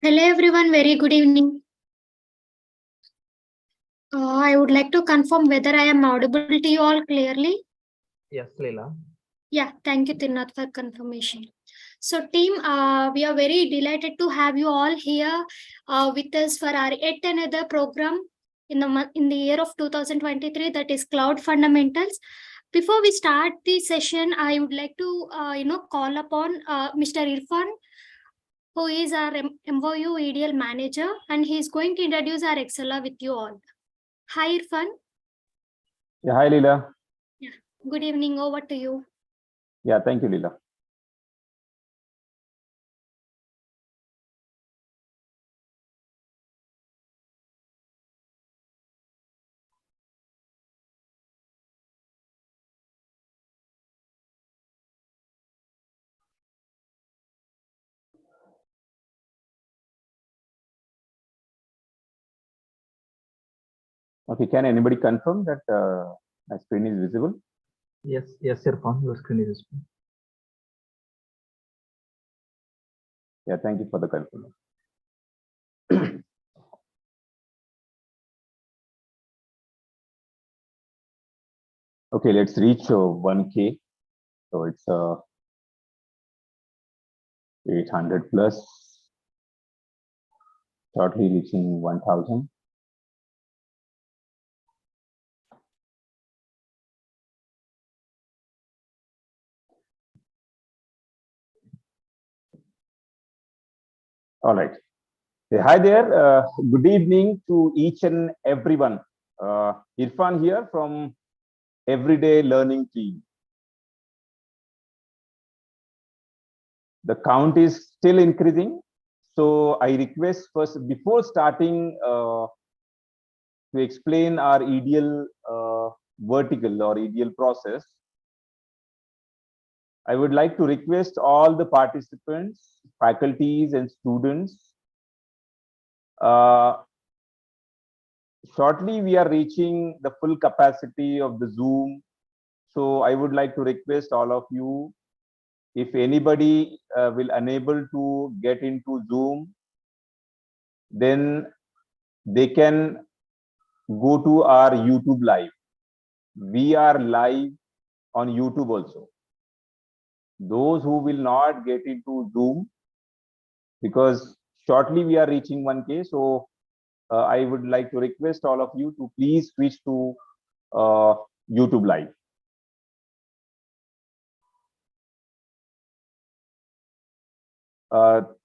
Hello everyone, very good evening. I would like to confirm whether I am audible to you all clearly. Yes, Leela. Yeah, thank you, Tirnath, for confirmation. So, team, we are very delighted to have you all here with us for our yet another program in the year of 2023, that is Cloud Fundamentals. Before we start the session, I would like to call upon Mr. Irfan, who is our MOU EDL manager, and he is going to introduce our ExcelR with you all. Hi, Irfan. Yeah, hi, Leela. Yeah. Good evening. Over to you. Yeah, thank you, Leela. Okay, can anybody confirm that my screen is visible? Yes, Irfan, your screen is visible. Yeah, thank you for the confirmation. Okay, let's reach 1K. So it's 800 plus, shortly reaching 1000. All right. Hi there. Good evening to each and everyone. Irfan here from Everyday Learning Team. The count is still increasing. So I request first, before starting to explain our EDL vertical or EDL process, I would like to request all the participants, faculties and students. Shortly, we are reaching the full capacity of the Zoom. So I would like to request all of you, if anybody will unable to get into Zoom, then they can go to our YouTube live. We are live on YouTube also. Those who will not get into Zoom, because shortly we are reaching 1K. So I would like to request all of you to please switch to YouTube live.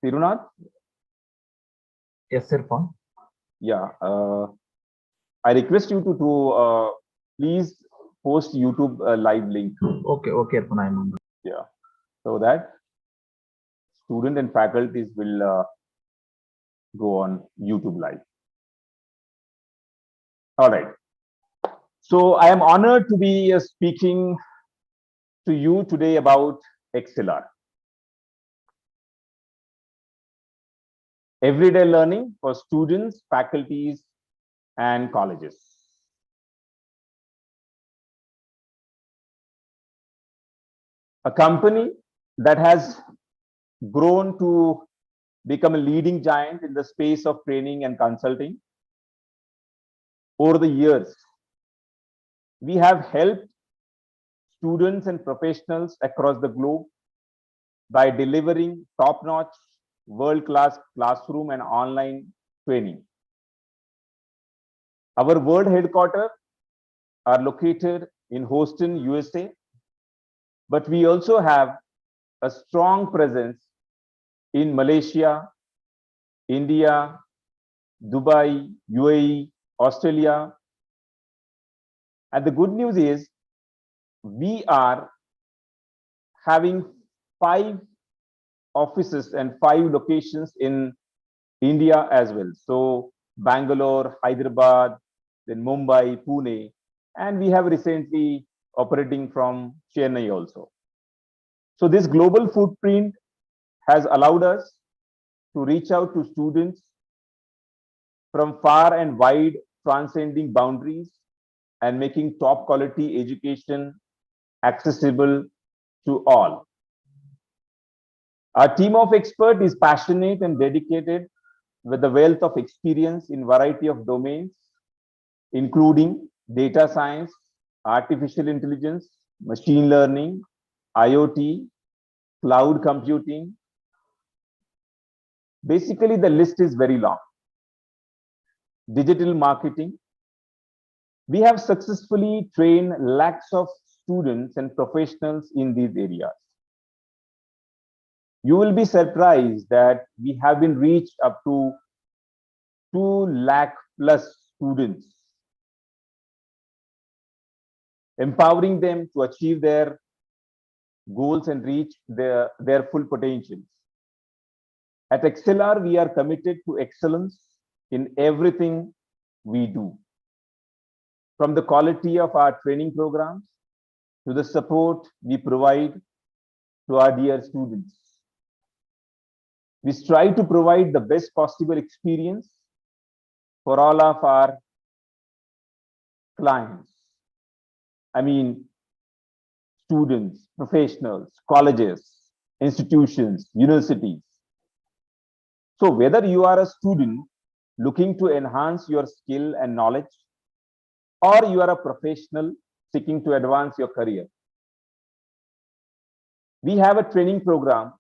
Tirunath? Yes, Irfan. Yeah. I request you to please post YouTube live link. Okay, Irfan, I'm on. Yeah. So that student and faculties will go on YouTube live. All right. So I am honored to be speaking to you today about ExcelR. Everyday learning for students, faculties, and colleges. A company that has grown to become a leading giant in the space of training and consulting. Over the years, we have helped students and professionals across the globe by delivering top-notch, world-class classroom and online training. Our world headquarters are located in Houston, USA, but we also have a strong presence in Malaysia, India, Dubai, UAE, Australia. And the good news is we are having 5 offices and 5 locations in India as well. So Bangalore, Hyderabad, then Mumbai, Pune, and we have recently operating from Chennai also. So this global footprint has allowed us to reach out to students from far and wide, transcending boundaries and making top quality education accessible to all. Our team of experts is passionate and dedicated with a wealth of experience in variety of domains, including data science, artificial intelligence, machine learning, IoT, cloud computing. Basically, the list is very long. Digital marketing. We have successfully trained lakhs of students and professionals in these areas. You will be surprised that we have been reached up to 2 lakh plus students, empowering them to achieve their goals and reach their full potentials. At ExcelR, we are committed to excellence in everything we do, from the quality of our training programs to the support we provide to our dear students. We strive to provide the best possible experience for all of our clients. I mean, students, professionals, colleges, institutions, universities. So whether you are a student looking to enhance your skill and knowledge, or you are a professional seeking to advance your career, we have a training program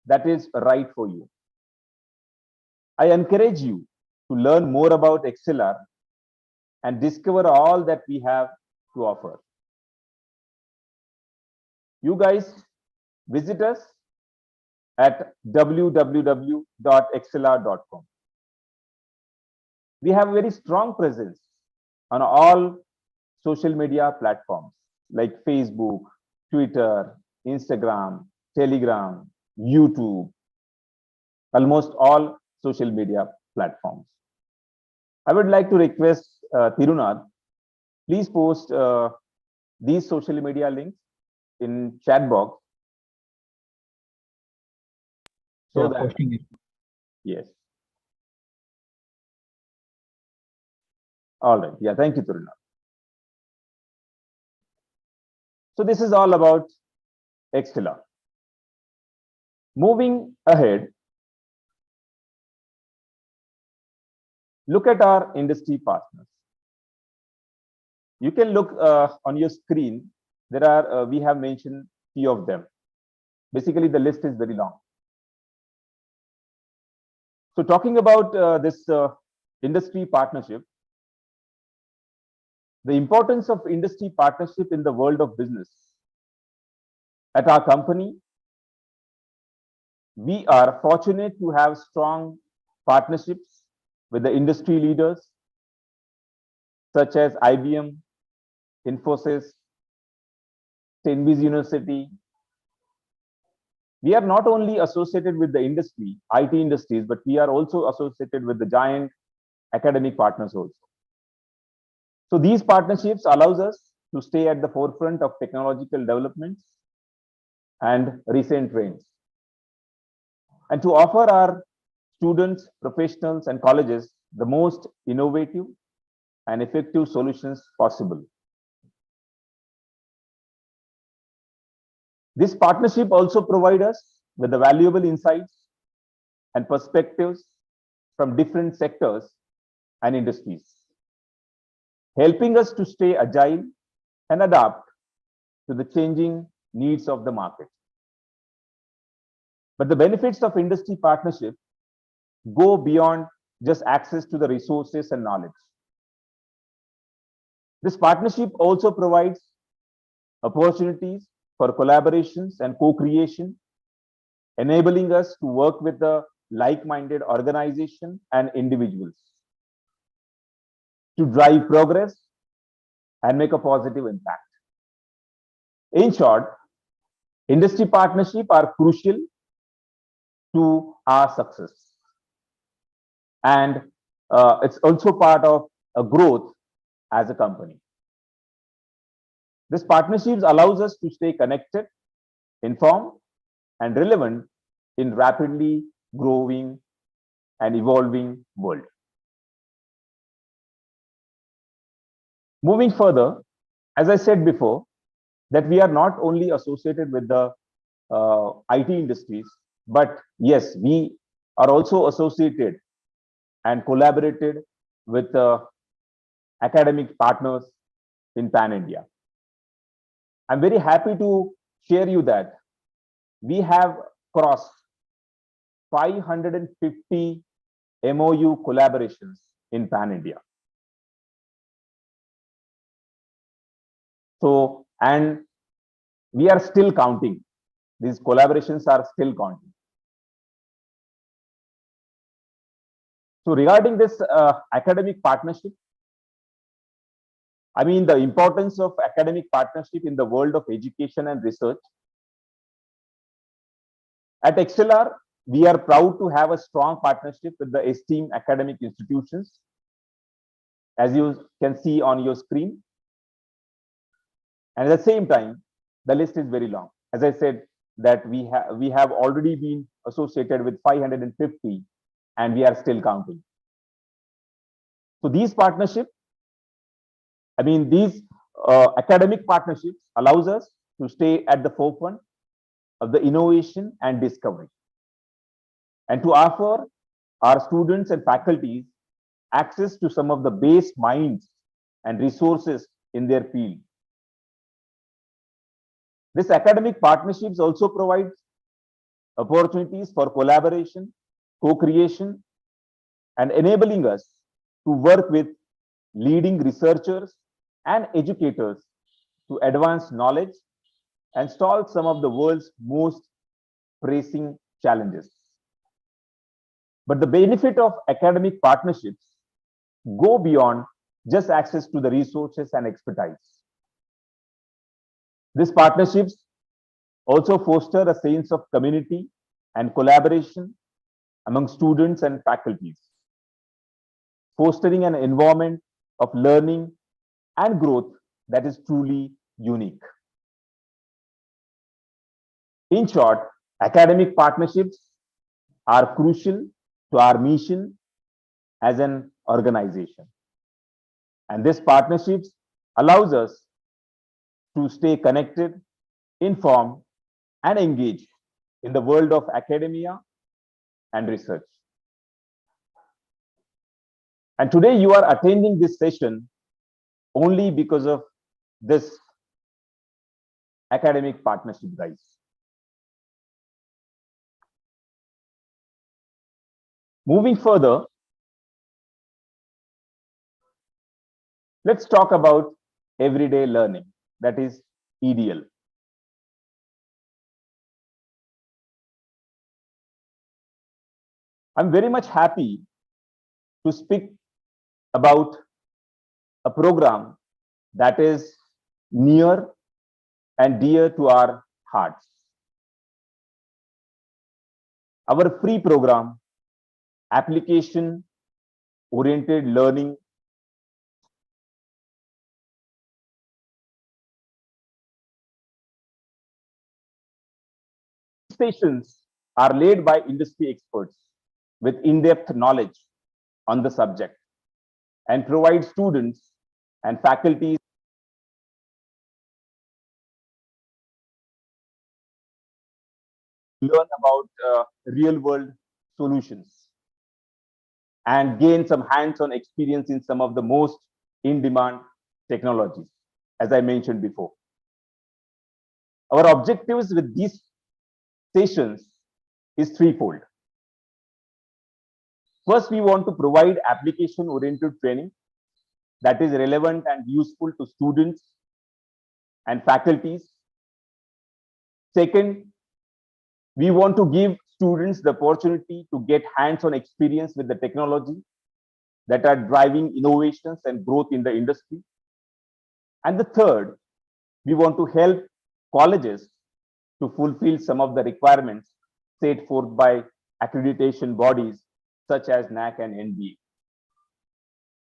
that is right for you. I encourage you to learn more about ExcelR and discover all that we have to offer. You guys visit us at www.excelr.com. We have a very strong presence on all social media platforms like Facebook, Twitter, Instagram, Telegram, YouTube, almost all social media platforms. I would like to request Tirunath, please post these social media links in chat box. So Yeah, that, posting it. yes. All right. Yeah, thank you, Tirunath. So this is all about ExcelR. Moving ahead, look at our industry partners. You can look on your screen. There are, we have mentioned few of them. Basically, the list is very long. So talking about this industry partnership, the importance of industry partnership in the world of business. At our company, we are fortunate to have strong partnerships with the industry leaders such as IBM, Infosys, Stanford University. We are not only associated with the industry, IT industries, but we are also associated with the giant academic partners also. So these partnerships allows us to stay at the forefront of technological developments and recent trends, and to offer our students, professionals, and colleges the most innovative and effective solutions possible. This partnership also provides us with the valuable insights and perspectives from different sectors and industries, helping us to stay agile and adapt to the changing needs of the market. But the benefits of industry partnership go beyond just access to the resources and knowledge. This partnership also provides opportunities for collaborations and co-creation, enabling us to work with the like-minded organization and individuals to drive progress and make a positive impact. In short, industry partnerships are crucial to our success, and it's also part of a growth as a company. This partnerships allows us to stay connected, informed, and relevant in rapidly growing and evolving world. Moving further, as I said before, that we are not only associated with the IT industries, but yes, we are also associated and collaborated with academic partners in Pan India. I'm very happy to share you that we have crossed 550 MOU collaborations in Pan India. So, and we are still counting. These collaborations are still counting. So regarding this academic partnership, I mean, the importance of academic partnership in the world of education and research. At ExcelR, we are proud to have a strong partnership with the esteemed academic institutions, as you can see on your screen. And at the same time, the list is very long. As I said, that we have already been associated with 550, and we are still counting. So these partnerships, I mean, these academic partnerships allows us to stay at the forefront of the innovation and discovery, and to offer our students and faculties access to some of the best minds and resources in their field. This academic partnerships also provides opportunities for collaboration, co-creation, and enabling us to work with leading researchers and educators to advance knowledge and solve some of the world's most pressing challenges. But the benefit of academic partnerships go beyond just access to the resources and expertise. These partnerships also foster a sense of community and collaboration among students and faculties, fostering an environment of learning and growth that is truly unique. In short, academic partnerships are crucial to our mission as an organization. And this partnerships allows us to stay connected, informed, and engaged in the world of academia and research. And today you are attending this session only because of this academic partnership, guys. Moving further, let's talk about everyday learning, that is EDL. I'm very much happy to speak about a program that is near and dear to our hearts. Our free program, application oriented learning, sessions are led by industry experts with in-depth knowledge on the subject and provide students and faculty learn about real-world solutions and gain some hands-on experience in some of the most in-demand technologies, as I mentioned before. Our objectives with these sessions is threefold. First, we want to provide application-oriented training that is relevant and useful to students and faculties. Second, we want to give students the opportunity to get hands-on experience with the technology that are driving innovations and growth in the industry. And the third, we want to help colleges to fulfill some of the requirements set forth by accreditation bodies such as NAC and NBA.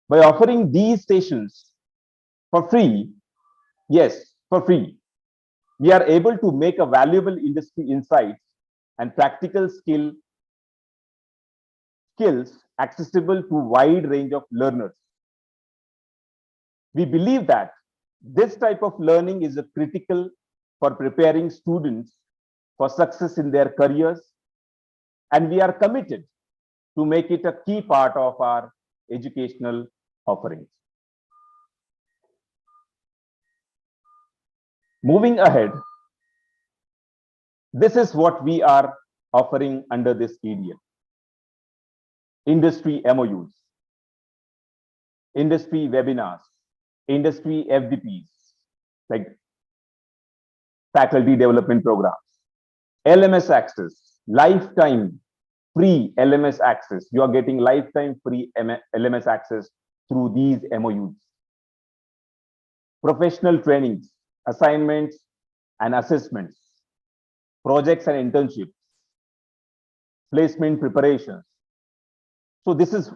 By offering these sessions for free, yes, for free, we are able to make a valuable industry insights and practical skills accessible to a wide range of learners. We believe that this type of learning is critical for preparing students for success in their careers, and we are committed to make it a key part of our educational offerings. Moving ahead, this is what we are offering under this EDL. Industry MOUs, industry webinars, industry FDPs, like faculty development programs, LMS access, lifetime free LMS access. You are getting lifetime free LMS access through these MOUs. Professional trainings, assignments and assessments, projects and internships, placement preparations. So this is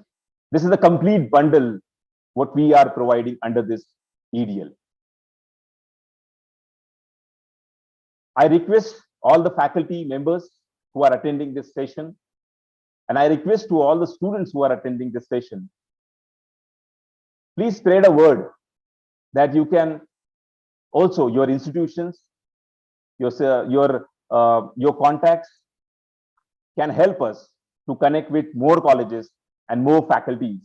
the complete bundle what we are providing under this EDL. I request all the faculty members who are attending this session, and I request to all the students who are attending this session, please spread a word that you can also, your institutions, your contacts can help us to connect with more colleges and more faculties,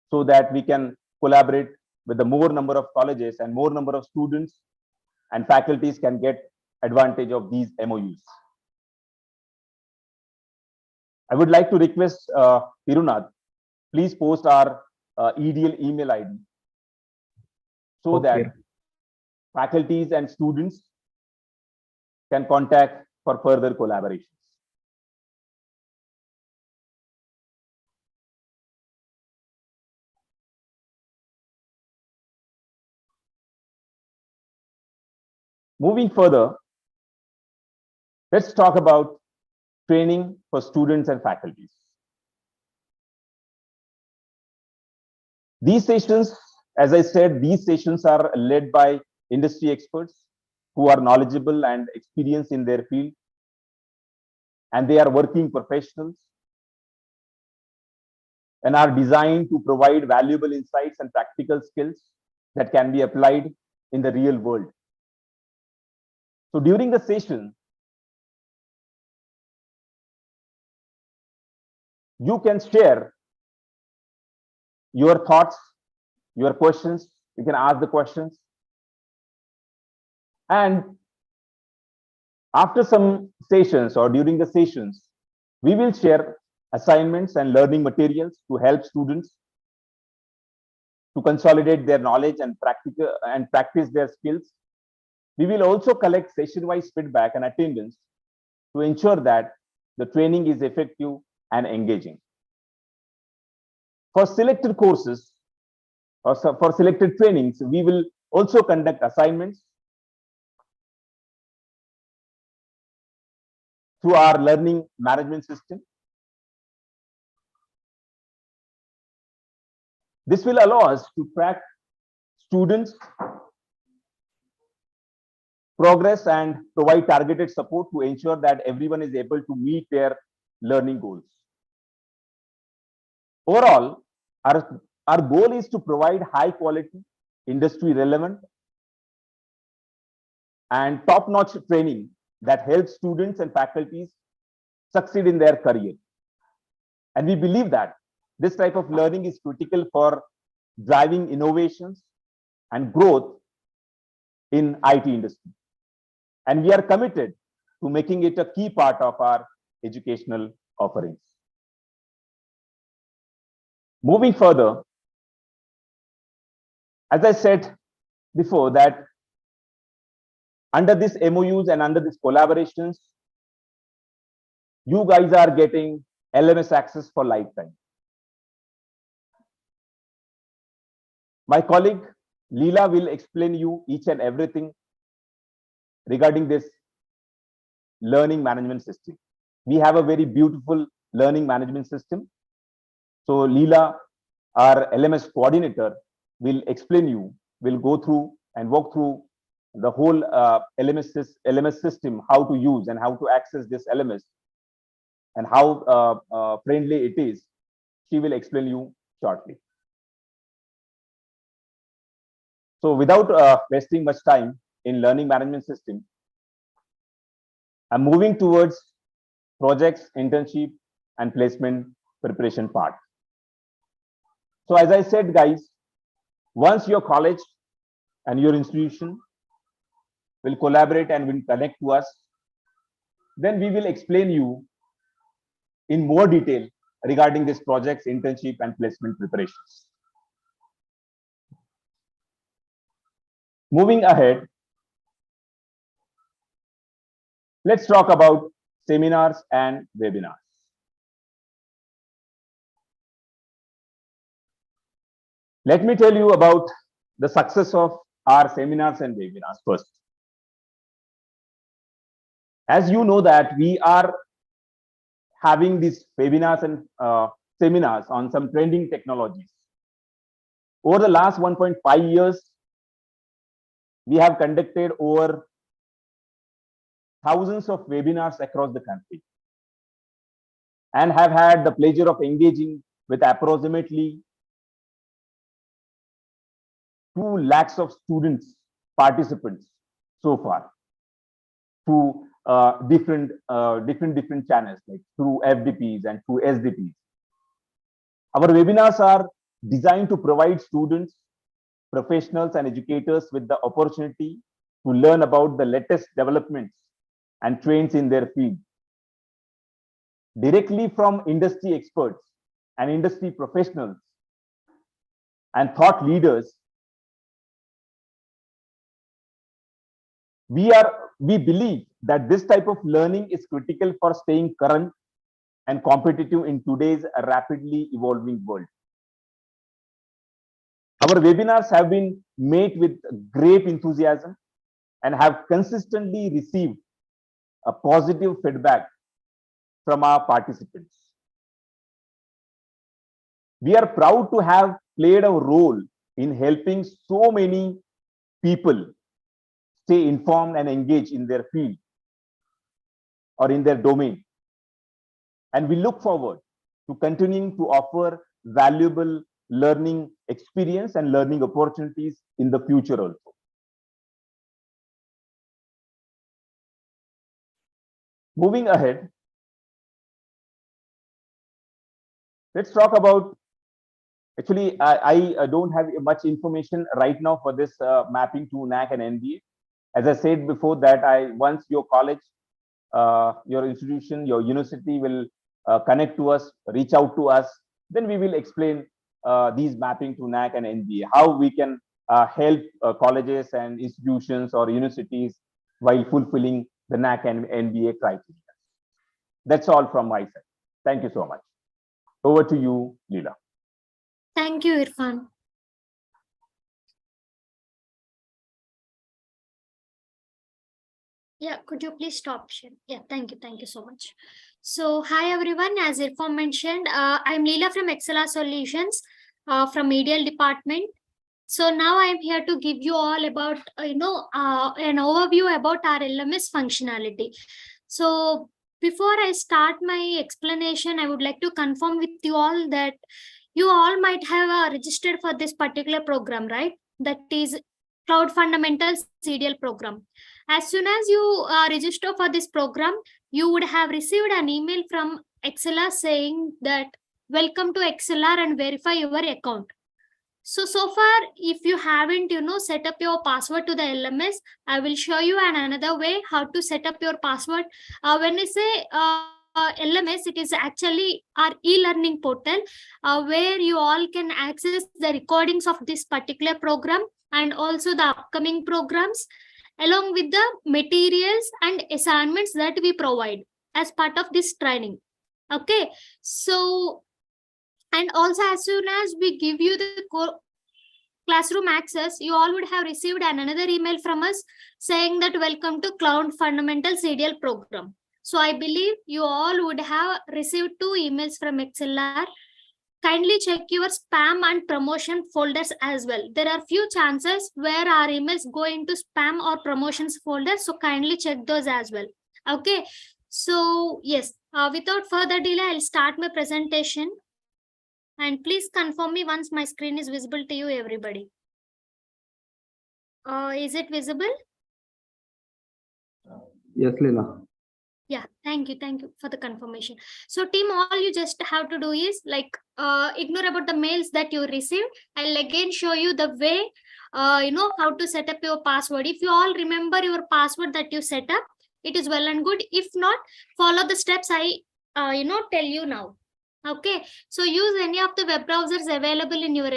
so that we can collaborate with the more number of colleges and more number of students and faculties can get advantage of these MOUs. I would like to request Tirunath, please post our EDL email ID so that faculties and students can contact for further collaborations. Moving further, let's talk about training for students and faculties. These sessions, as I said, these sessions are led by industry experts who are knowledgeable and experienced in their field, and they are working professionals and are designed to provide valuable insights and practical skills that can be applied in the real world. So during the session, you can share your thoughts, your questions. You can ask the questions. And after some sessions or during the sessions, we will share assignments and learning materials to help students to consolidate their knowledge and practice their skills. We will also collect session-wise feedback and attendance to ensure that the training is effective and engaging. For selected courses or for selected trainings, we will also conduct assignments through our learning management system. This will allow us to track students' progress and provide targeted support to ensure that everyone is able to meet their learning goals. Overall, our goal is to provide high quality, industry relevant, and top-notch training that helps students and faculties succeed in their career. And we believe that this type of learning is critical for driving innovations and growth in IT industry. And we are committed to making it a key part of our educational offerings. Moving further, as I said before, that under this MOUs and under these collaborations, you guys are getting LMS access for lifetime. My colleague Leela will explain you each and everything regarding this learning management system. We have a very beautiful learning management system. So Leela, our LMS coordinator, will explain you, will go through and walk through the whole LMS system, how to use and how to access this LMS and how friendly it is. She will explain you shortly. So without wasting much time in learning management system, I'm moving towards projects, internship, and placement preparation part. So as I said, guys, once your college and your institution will collaborate and will connect to us, then we will explain you in more detail regarding this project's internship and placement preparations. Moving ahead, let's talk about seminars and webinars. Let me tell you about the success of our seminars and webinars first. As you know that we are having these webinars and seminars on some trending technologies. Over the last 1.5 years, we have conducted over thousands of webinars across the country and have had the pleasure of engaging with approximately 2 lakhs of students, participants so far through different channels like through FDPs and through SDPs. Our webinars are designed to provide students, professionals and educators with the opportunity to learn about the latest developments and trends in their field directly from industry experts and industry professionals and thought leaders. We believe that this type of learning is critical for staying current and competitive in today's rapidly evolving world. Our webinars have been made with great enthusiasm and have consistently received a positive feedback from our participants. We are proud to have played a role in helping so many people stay informed and engaged in their field or in their domain. And we look forward to continuing to offer valuable learning experience and learning opportunities in the future also. Moving ahead, let's talk about, actually, I don't have much information right now for this mapping to NAC and NBA. As I said before that once your college, your institution, your university will connect to us, reach out to us, then we will explain these mapping to NAC and NBA, how we can help colleges and institutions or universities while fulfilling the NAC and NBA criteria. That's all from my side. Thank you so much. Over to you, Leela. Thank you, Irfan. Yeah, could you please stop sharing? Yeah, thank you. Thank you so much. So, hi everyone. As Irfan mentioned, I'm Leela from ExcelR Solutions from EDL department. So now I'm here to give you all about, an overview about our LMS functionality. So before I start my explanation, I would like to confirm with you all that you all might have registered for this particular program, right? That is Cloud Fundamentals EDL program. As soon as you register for this program, you would have received an email from ExcelR saying that welcome to ExcelR and verify your account. So far, if you haven't, set up your password to the LMS, I will show you another way how to set up your password. When I say LMS, it is actually our e-learning portal where you all can access the recordings of this particular program and also the upcoming programs along with the materials and assignments that we provide as part of this training. Okay, so and also as soon as we give you the classroom access, you all would have received another email from us saying that welcome to Cloud Fundamentals EDL program. So I believe you all would have received 2 emails from ExcelR. Kindly check your spam and promotion folders as well. There are few chances where our emails go into spam or promotions folder. So kindly check those as well. Okay. So yes, without further delay, I'll start my presentation. And please confirm me once my screen is visible to you, everybody. Is it visible? Yes, Leela. Yeah, thank you for the confirmation. So team, all you just have to do is like ignore about the mails that you received. I'll again show you the way how to set up your password. If you all remember your password that you set up, it is well and good. If not, follow the steps I tell you now. Okay, so use any of the web browsers available in your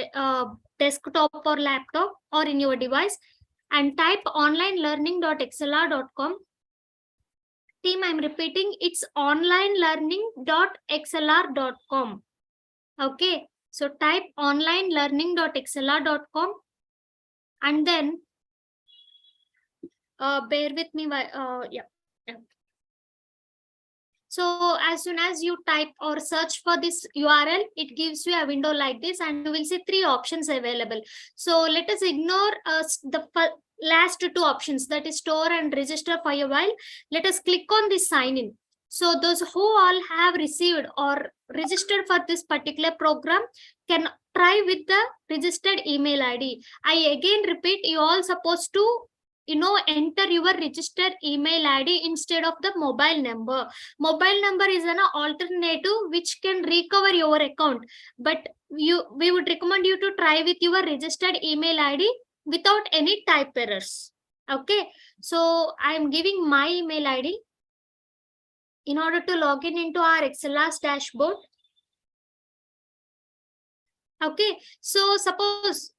desktop or laptop or in your device and type onlinelearning.excelr.com. Team, I'm repeating, it's onlinelearning.excelr.com. Okay, so type onlinelearning.excelr.com and then bear with me. Yeah. So as soon as you type or search for this URL, it gives you a window like this and you will see 3 options available. So let us ignore the last 2 options, that is store and register for a while. Let us click on this sign in. So those who all have received or registered for this particular program can try with the registered email ID. I again repeat, you all supposed to enter your registered email ID instead of the mobile number. Mobile number is an alternative which can recover your account, but we would recommend you to try with your registered email ID without any type errors. Okay, so I'm giving my email ID in order to log in into our ExcelR dashboard. Okay, so suppose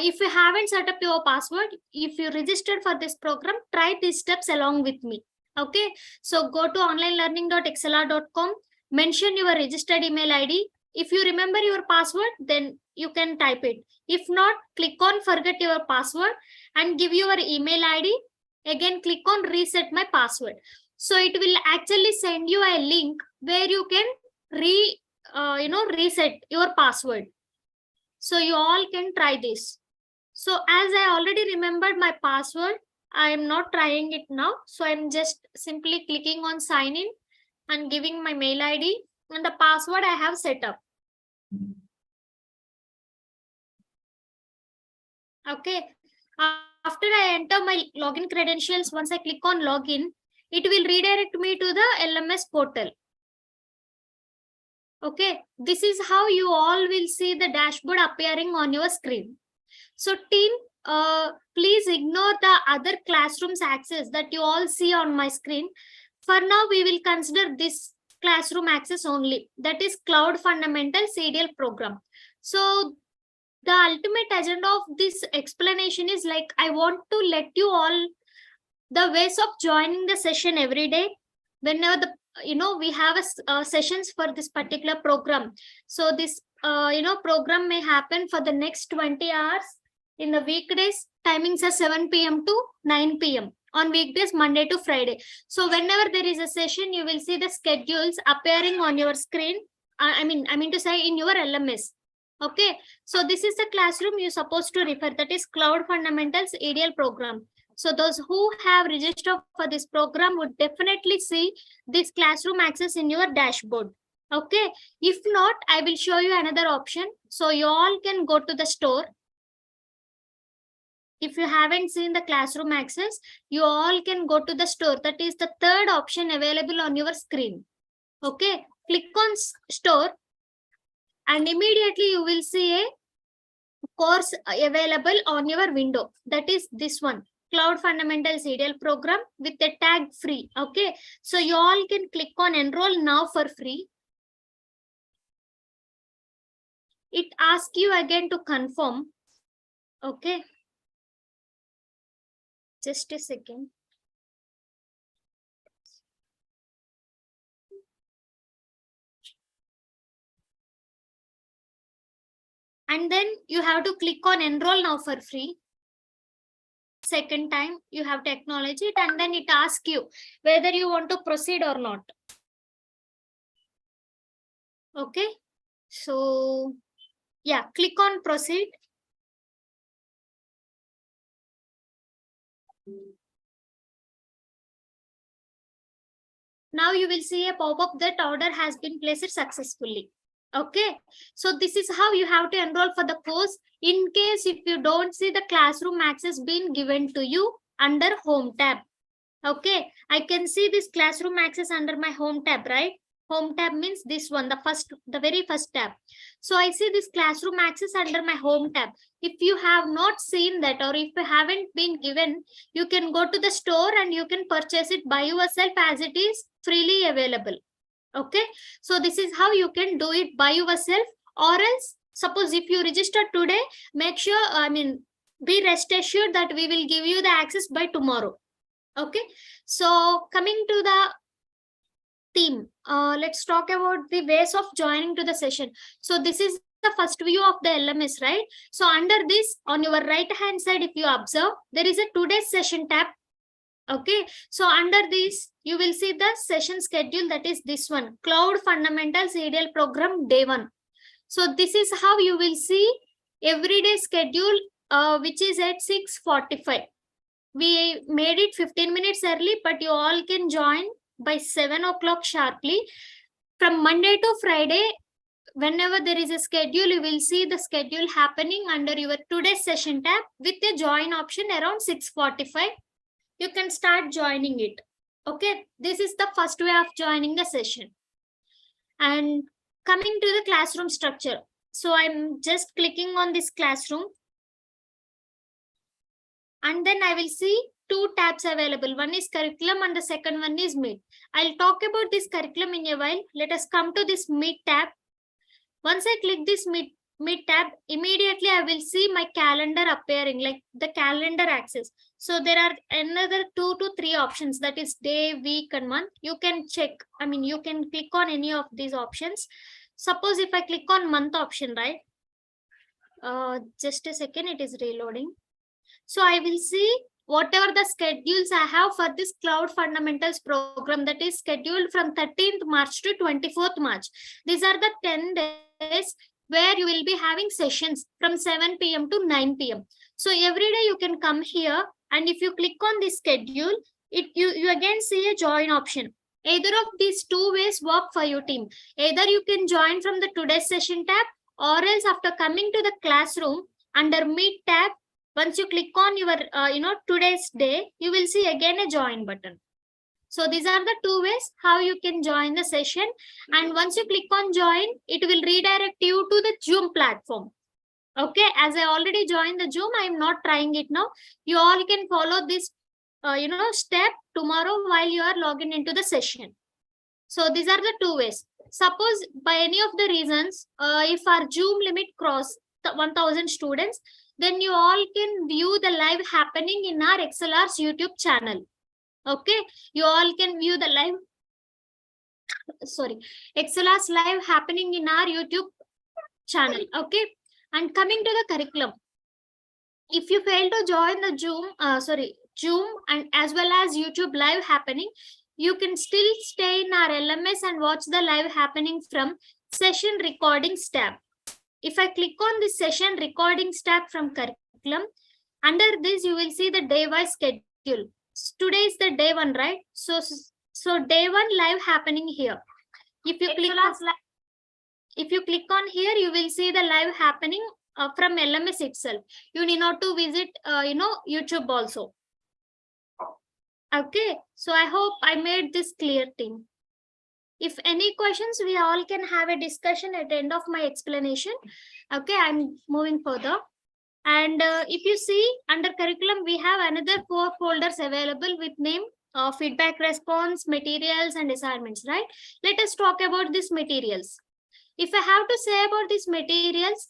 if you haven't set up your password, if you registered for this program, try these steps along with me. Okay, so go to onlinelearning.excelr.com, mention your registered email ID. If you remember your password, then you can type it. If not, click on forget your password and give your email ID. Again, click on reset my password. So it will actually send you a link where you can reset your password. So you all can try this. So as I already remembered my password, I am not trying it now. So I'm just simply clicking on sign in and giving my mail ID and the password I have set up. Okay. After I enter my login credentials, once I click on login, it will redirect me to the LMS portal. Okay, this is how you all will see the dashboard appearing on your screen. So team, please ignore the other classrooms access that you all see on my screen. For now, we will consider this classroom access only, that is Cloud Fundamentals EDL program. So the ultimate agenda of this explanation is like, I want to let you all the ways of joining the session every day whenever the we have sessions for this particular program. So this program may happen for the next 20 hours in the weekdays. Timings are 7 p.m. to 9 p.m. on weekdays, Monday to Friday. So whenever there is a session, you will see the schedules appearing on your screen. I mean to say in your LMS. Okay, so this is the classroom you're supposed to refer, that is Cloud Fundamentals EDL program. So those who have registered for this program would definitely see this classroom access in your dashboard. Okay, if not, I will show you another option. So you all can go to the store. If you haven't seen the classroom access, you all can go to the store. That is the third option available on your screen. Okay, click on store and immediately you will see a course available on your window. That is this one, Cloud Fundamentals EDL program with the tag free. Okay, so you all can click on enroll now for free. It asks you again to confirm. Okay, just a second. And then you have to click on enroll now for free. Second time you have to acknowledge it, and then it asks you whether you want to proceed or not. Okay, so yeah, click on proceed. Now you will see a pop-up that order has been placed successfully. Okay, so this is how you have to enroll for the course. In case if you don't see the classroom access being given to you under home tab. Okay, I can see this classroom access under my home tab, right? Home tab means this one, the very first tab. So I see this classroom access under my home tab. If you have not seen that, or if you haven't been given, you can go to the store and you can purchase it by yourself as it is freely available. Okay, so this is how you can do it by yourself, or else suppose if you register today, make sure, be rest assured that we will give you the access by tomorrow. Okay, so coming to the theme, let's talk about the ways of joining to the session. So this is the first view of the LMS, right? So under this, on your right hand side, if you observe, there is a today's session tab. Okay, so under this, you will see the session schedule, that is this one, Cloud Fundamentals EDL Program Day 1. So this is how you will see everyday schedule, which is at 6:45. We made it 15 minutes early, but you all can join by 7 o'clock sharply. From Monday to Friday, whenever there is a schedule, you will see the schedule happening under your today's session tab with a join option around 6:45. You can start joining it. Okay, this is the first way of joining the session. And coming to the classroom structure. So I'm just clicking on this classroom. And then I will see two tabs available. One is curriculum and the second one is Meet. I'll talk about this curriculum in a while. Let us come to this Meet tab. Once I click this Meet tab, immediately I will see my calendar appearing, like the calendar access. So there are another 2 to 3 options, that is day, week and month. You can check, you can click on any of these options. Suppose if I click on month option, right? Just a second, it is reloading. So I will see whatever the schedules I have for this Cloud Fundamentals program, that is scheduled from 13th March to 24th March. These are the 10 days where you will be having sessions from 7 p.m. to 9 p.m. So every day you can come here, and if you click on this schedule, you again see a join option. Either of these two ways work for your team. Either you can join from the today's session tab, or else after coming to the classroom under Meet tab, once you click on your today's day, you will see again a join button. So these are the two ways how you can join the session. And once you click on join, it will redirect you to the Zoom platform. Okay, as I already joined the Zoom, I am not trying it now. You all can follow this step tomorrow while you are logging into the session. So these are the two ways. Suppose by any of the reasons, if our Zoom limit cross 1000 students, then you all can view the live happening in our ExcelR's YouTube channel. Okay, you all can view the live, ExcelR's live happening in our YouTube channel. Okay, and coming to the curriculum, if you fail to join the Zoom and as well as YouTube live happening, you can still stay in our LMS and watch the live happening from session recordings tab. If I click on the session recordings tab from curriculum, under this you will see the day-wise schedule. Today is the day 1, right? So day 1 live happening here. If you click on here, you will see the live happening from LMS itself. You need not to visit YouTube also. Okay, so I hope I made this clear, team. If any questions, we all can have a discussion at the end of my explanation. Okay, I'm moving further. And if you see under curriculum, we have another 4 folders available with name feedback response, materials and assignments, right? Let us talk about these materials. If I have to say about these materials,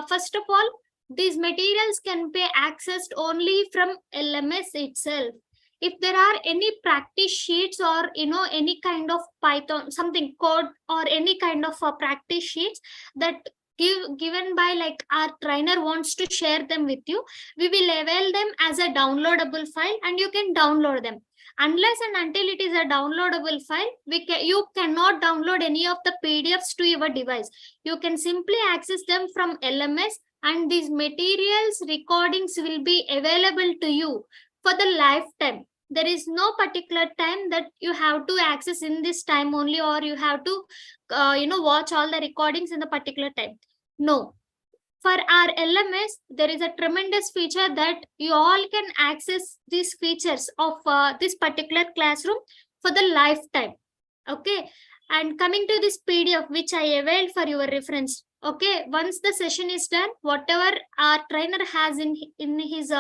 first of all, these materials can be accessed only from LMS itself. If there are any practice sheets or any kind of Python something code or any kind of practice sheets that given by like our trainer wants to share them with you, we will avail them as a downloadable file and you can download them. Unless and until it is a downloadable file, you cannot download any of the PDFs to your device. You can simply access them from LMS, and these materials recordings will be available to you for the lifetime. There is no particular time that you have to access in this time only, or you have to watch all the recordings in the particular time. No, For our LMS, there is a tremendous feature that you all can access these features of this particular classroom for the lifetime. Okay. And coming to this PDF, which I availed for your reference. Okay. Once the session is done, whatever our trainer has in his,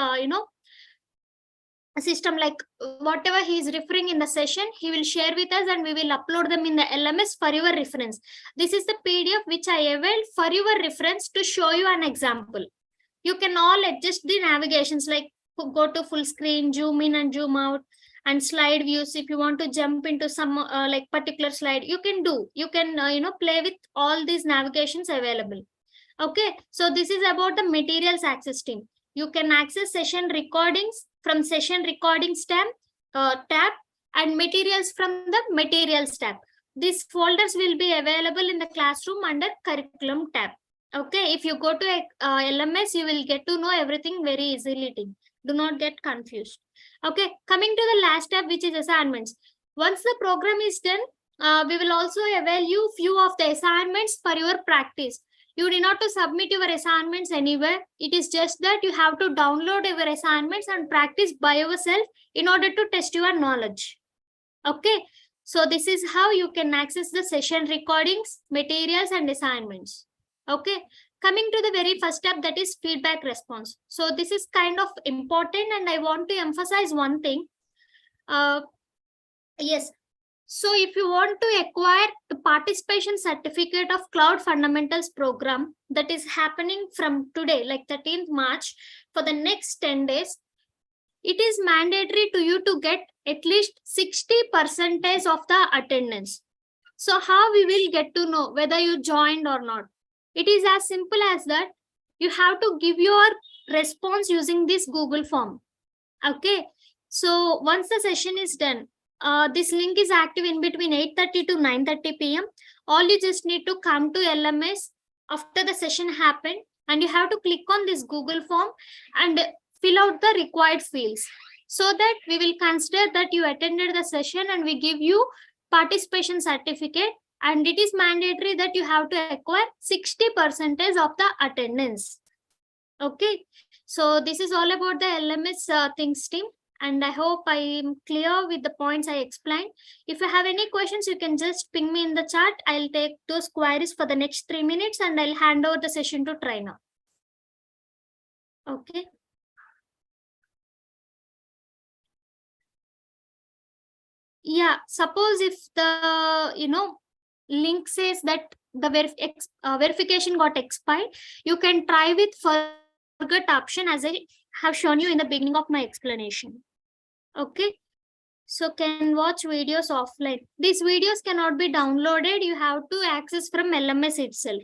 system, like whatever he is referring in the session, he will share with us and we will upload them in the LMS for your reference. This is the PDF which I availed for your reference to show you an example. You can all adjust the navigations, like go to full screen, zoom in and zoom out, and slide views. If you want to jump into some like particular slide, you can do. You can play with all these navigations available. Okay, so this is about the materials access team. You can access session recordings from session recordings tab and materials from the materials tab. These folders will be available in the classroom under curriculum tab. Okay, if you go to LMS, you will get to know everything very easily. Do not get confused. Okay, coming to the last tab, which is assignments. Once the program is done, we will also avail you few of the assignments for your practice. You need not to submit your assignments anywhere. It is just that you have to download your assignments and practice by yourself in order to test your knowledge. Okay, so this is how you can access the session recordings, materials, and assignments. Okay, coming to the very first step, that is feedback response. So this is kind of important, and I want to emphasize one thing. Yes. So if you want to acquire the participation certificate of Cloud Fundamentals program that is happening from today, like 13th March, for the next 10 days, it is mandatory to you to get at least 60% of the attendance. So how we will get to know whether you joined or not? It is as simple as that. You have to give your response using this Google form. Okay. So once the session is done, this link is active in between 8:30 to 9:30 p.m. All you just need to come to LMS after the session happened, and you have to click on this Google form and fill out the required fields, so that we will consider that you attended the session and we give you participation certificate. And it is mandatory that you have to acquire 60% of the attendance. Okay, so this is all about the LMS things team. And I hope I am clear with the points I explained. If you have any questions, you can just ping me in the chat. I'll take those queries for the next 3 minutes and I'll hand over the session to trainer. Okay. Yeah, suppose if the, link says that the verification got expired, you can try with forget option as I have shown you in the beginning of my explanation. Okay, so can watch videos offline. These videos cannot be downloaded. You have to access from LMS itself.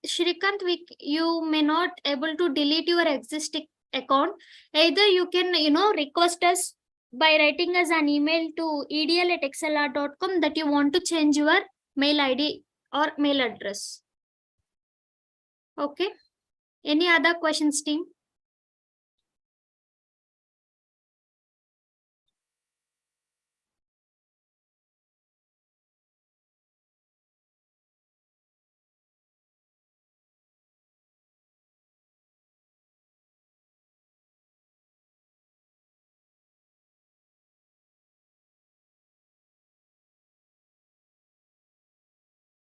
Shrikant, you may not able to delete your existing account. Either you can, request us by writing us an email to edl@excelr.com that you want to change your mail ID or mail address. Okay. Any other questions, team?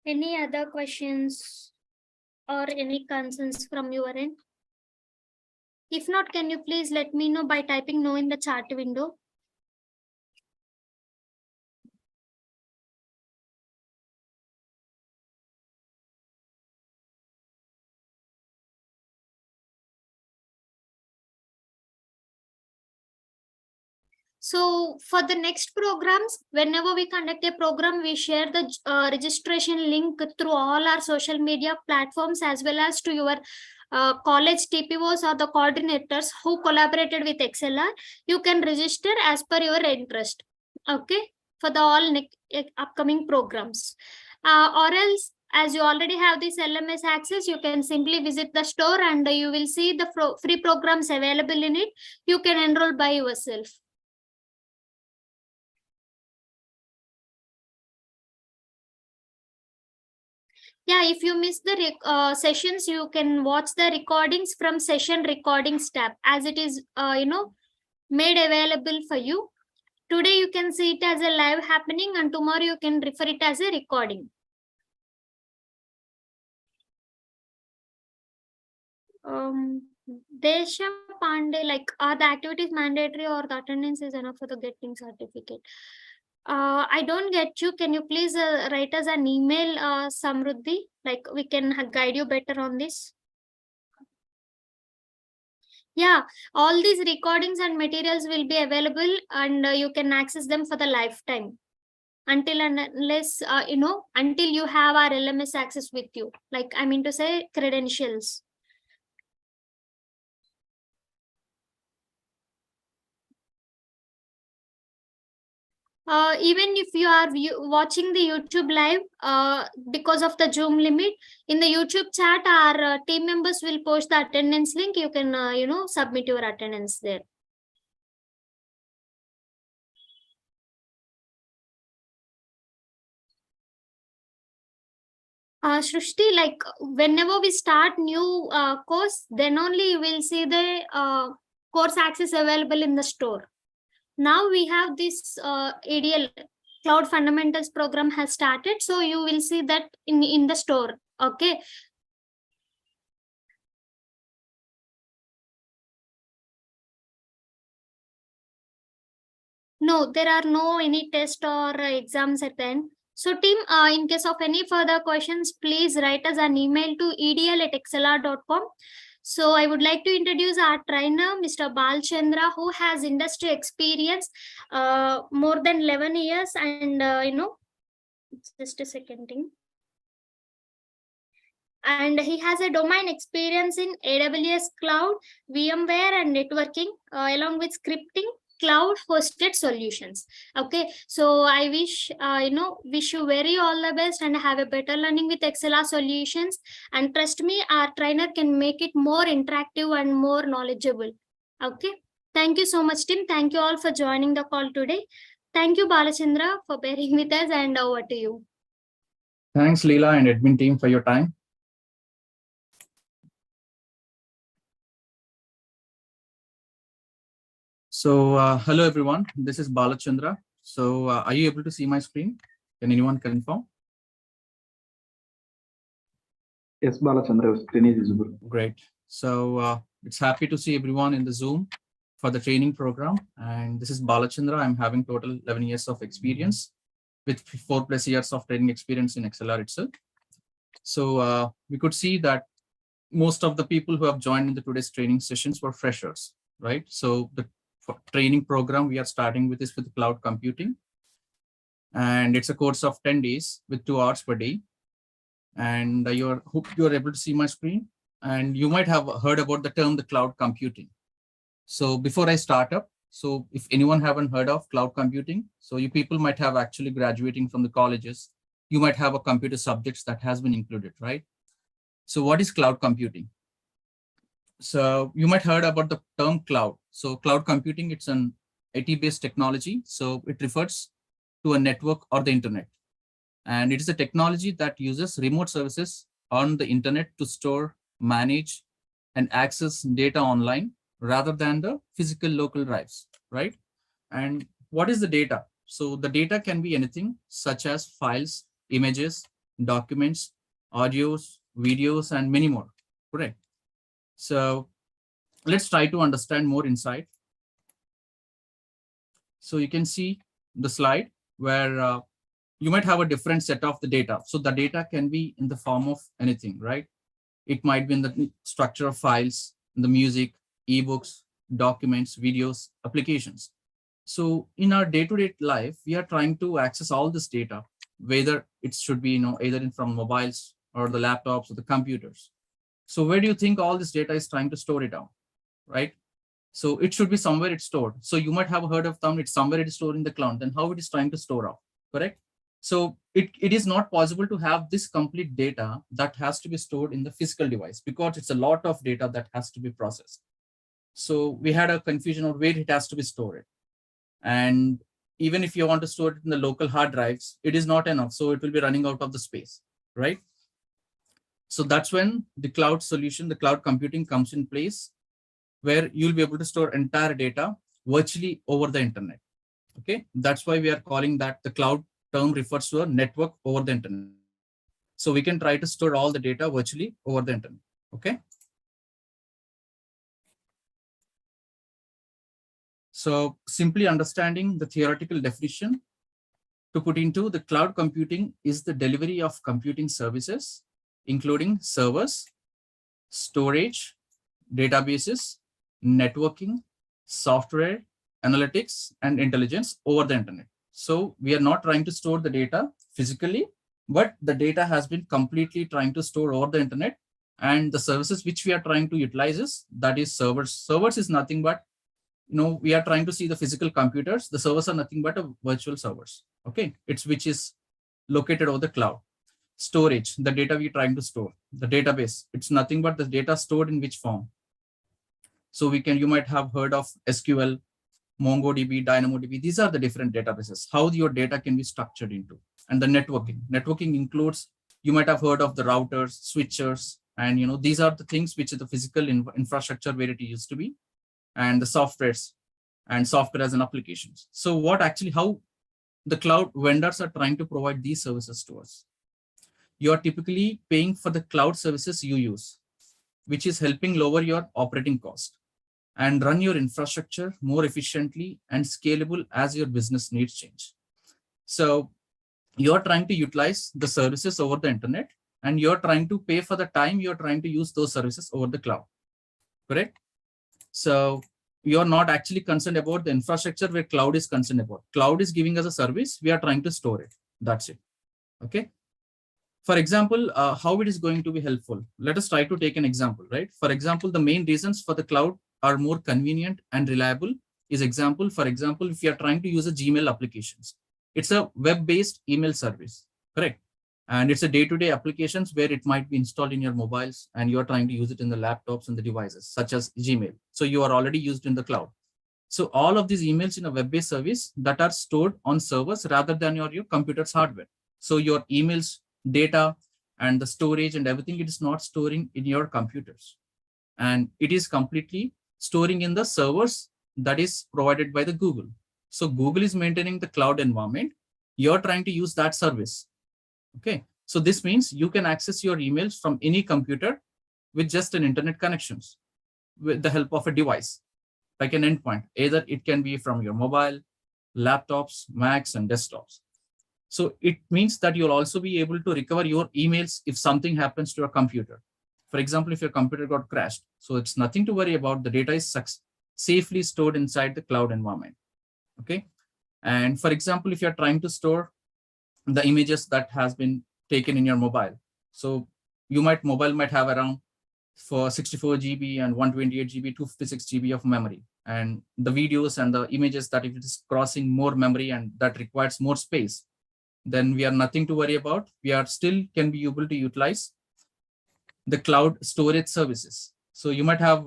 Any other questions or any concerns from your end? If not, can you please let me know by typing no in the chat window? So for the next programs, whenever we conduct a program, we share the registration link through all our social media platforms, as well as to your college TPOs or the coordinators who collaborated with ExcelR. You can register as per your interest. Okay, for the all upcoming programs. Or else, as you already have this LMS access, you can simply visit the store and you will see the free programs available in it. You can enroll by yourself. Yeah, if you miss the sessions, you can watch the recordings from session recordings tab, as it is, made available for you. Today you can see it as a live happening, and tomorrow you can refer it as a recording. Desha Pandey, like, are the activities mandatory or the attendance is enough for the getting certificate? I don't get you. Can you please write us an email, Samruddhi? Like, we can guide you better on this. Yeah, all these recordings and materials will be available, and you can access them for the lifetime until and unless, until you have our LMS access with you. Like, I mean to say, credentials. Even if you are watching the YouTube live, because of the Zoom limit, in the YouTube chat, our team members will post the attendance link. You can, submit your attendance there. Shrishti, like, whenever we start new course, then only you will see the course access available in the store. Now we have this EDL Cloud Fundamentals program has started, so you will see that in the store. Okay. No, there are no any test or exams at the end. So team, in case of any further questions, please write us an email to edl@excelr.com. So I would like to introduce our trainer, Mr. Balchandra, who has industry experience more than 11 years, and just a second thing. And he has a domain experience in AWS Cloud, VMware, and networking, along with scripting, cloud hosted solutions. Okay, so I wish you very all the best and have a better learning with ExcelR solutions. And trust me, our trainer can make it more interactive and more knowledgeable. Okay, thank you so much, team. Thank you all for joining the call today. Thank you, Balachandra, for bearing with us, and over to you. Thanks, Leela and admin team, for your time. So, hello everyone, this is Balachandra. So, are you able to see my screen? Can anyone confirm? Yes, Balachandra, your screen is visible. Great. So, it's happy to see everyone in the Zoom for the training program. And this is Balachandra. I'm having total 11 years of experience with 4+ years of training experience in ExcelR itself. So, we could see that most of the people who have joined in the today's training sessions were freshers, right? So, the training program we are starting with is with cloud computing, and it's a course of 10 days with 2 hours per day. And hope you're able to see my screen, and you might have heard about the term the cloud computing. So before I start up, so if anyone haven't heard of cloud computing, so you people might have actually graduating from the colleges, you might have a computer subjects that has been included, right? So what is cloud computing? So you might heard about the term cloud. So cloud computing, it's an IT-based technology. So it refers to a network or the internet. And it is a technology that uses remote services on the internet to store, manage, and access data online rather than the physical local drives, right? And what is the data? So the data can be anything such as files, images, documents, audios, videos, and many more, correct? So let's try to understand more insight. So you can see the slide where you might have a different set of the data. So the data can be in the form of anything, right? It might be in the structure of files, the music, ebooks, documents, videos, applications. So in our day-to-day life, we are trying to access all this data, whether it should be, either from mobiles or the laptops or the computers. So where do you think all this data is trying to store it down, right? So it should be somewhere it's stored. So you might have heard of term, it's somewhere it is stored in the cloud, then how it is trying to store out, correct? So it is not possible to have this complete data that has to be stored in the physical device because it's a lot of data that has to be processed. So we had a confusion of where it has to be stored. And even if you want to store it in the local hard drives, it is not enough. So it will be running out of the space, right? So that's when the cloud solution, the cloud computing comes in place, where you'll be able to store entire data virtually over the internet. Okay, that's why we are calling that the cloud term refers to a network over the internet. So we can try to store all the data virtually over the internet. Okay. So simply understanding the theoretical definition to put into the cloud computing is the delivery of computing services, including servers, storage, databases, networking, software, analytics, and intelligence over the internet. So we are not trying to store the data physically, but the data has been completely trying to store over the internet. And the services which we are trying to utilize is, that is servers. Servers is nothing but, we are trying to see the physical computers. The servers are nothing but a virtual servers. Okay, it's which is located over the cloud. Storage, the data we're trying to store. The database, it's nothing but the data stored in which form. So you might have heard of SQL, MongoDB, DynamoDB. These are the different databases, how your data can be structured into. And the networking includes, you might have heard of the routers, switchers, and these are the things which is the physical infrastructure where it used to be, and the softwares and software as an applications. So how the cloud vendors are trying to provide these services to us. You are typically paying for the cloud services you use, which is helping lower your operating cost and run your infrastructure more efficiently and scalable as your business needs change. So you're trying to utilize the services over the internet, and you're trying to pay for the time you're trying to use those services over the cloud, correct? So you're not actually concerned about the infrastructure where cloud is concerned about. Cloud is giving us a service, we are trying to store it. That's it. Okay. For example, how it is going to be helpful. Let us try to take an example, right? For example, the main reasons for the cloud are more convenient and reliable is for example, if you are trying to use a Gmail applications, it's a web-based email service, correct? And it's a day-to-day applications where it might be installed in your mobiles and you're trying to use it in the laptops and the devices such as Gmail. So you are already used in the cloud. So all of these emails in a web-based service that are stored on servers rather than your computer's hardware. So your emails, data, and the storage and everything, it is not storing in your computers. And it is completely storing in the servers that is provided by the Google. So Google is maintaining the cloud environment. You're trying to use that service. Okay, so this means you can access your emails from any computer with just an internet connections with the help of a device, like an endpoint. Either it can be from your mobile, laptops, Macs, and desktops. So it means that you'll also be able to recover your emails if something happens to your computer. For example, if your computer got crashed, so it's nothing to worry about. The data is safely stored inside the cloud environment. Okay, and for example, if you're trying to store the images that has been taken in your mobile, so mobile might have around for 64 GB and 128 GB, 256 GB of memory, and the videos and the images that if it is crossing more memory and that requires more space, then we are nothing to worry about. We are still can be able to utilize the cloud storage services. So you might have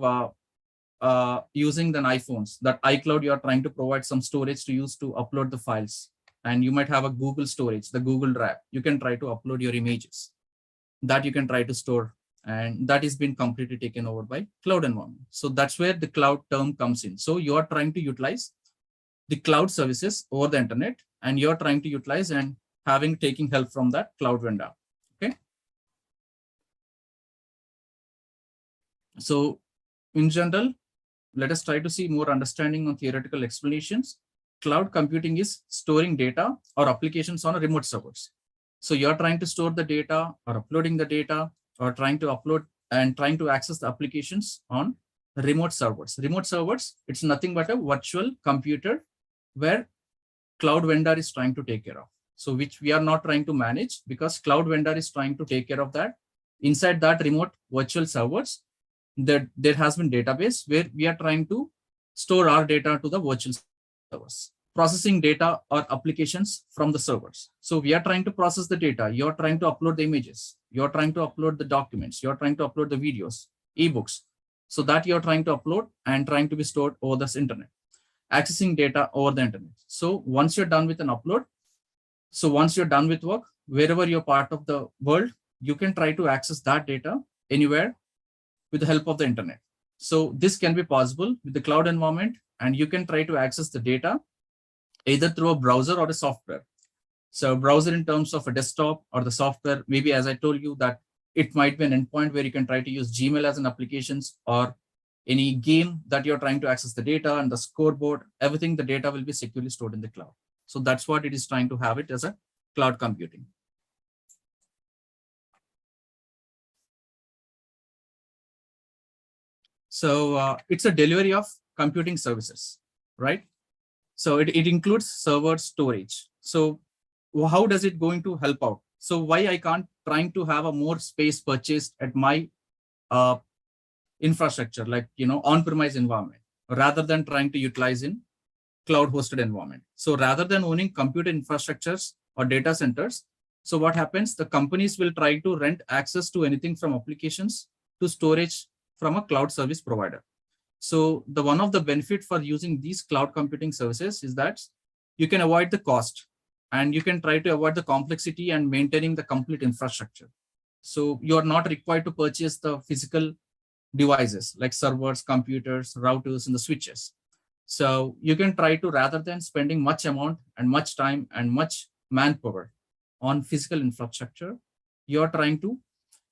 using the iPhones, that iCloud, you are trying to provide some storage to use to upload the files. And you might have a Google storage, the Google Drive. You can try to upload your images that you can try to store, and that is been completely taken over by cloud environment. So that's where the cloud term comes in. So you are trying to utilize the cloud services over the internet, and you're trying to utilize and taking help from that cloud vendor. Okay. So in general, let us try to see more understanding on theoretical explanations. Cloud computing is storing data or applications on a remote servers. So you're trying to store the data or uploading the data or trying to upload and trying to access the applications on remote servers. Remote servers, it's nothing but a virtual computer where cloud vendor is trying to take care of. So which we are not trying to manage, because cloud vendor is trying to take care of that. Inside that remote virtual servers, there has been database where we are trying to store our data to the virtual servers, processing data or applications from the servers. So we are trying to process the data. You're trying to upload the images. You're trying to upload the documents. You're trying to upload the videos, ebooks. So that you're trying to upload and trying to be stored over this internet, accessing data over the internet. So once you're done with an upload, so once you're done with work, wherever you're part of the world, you can try to access that data anywhere with the help of the internet. So this can be possible with the cloud environment, and you can try to access the data either through a browser or a software. So browser in terms of a desktop, or the software, maybe as I told you that it might be an endpoint where you can try to use Gmail as an applications, or any game that you're trying to access the data and the scoreboard, everything, the data will be securely stored in the cloud. So that's what it is trying to have it as a cloud computing. So it's a delivery of computing services, right? So it includes server storage. So how does it going to help out? So why I can't trying to have a more space purchased at my infrastructure, like, on-premise environment, rather than trying to utilize in cloud hosted environment. So rather than owning computer infrastructures or data centers, so what happens, the companies will try to rent access to anything from applications to storage from a cloud service provider. So the one of the benefit for using these cloud computing services is that you can avoid the cost, and you can try to avoid the complexity and maintaining the complete infrastructure. So you are not required to purchase the physical devices like servers, computers, routers, and the switches. So you can try to, rather than spending much amount and much time and much manpower on physical infrastructure, you're trying to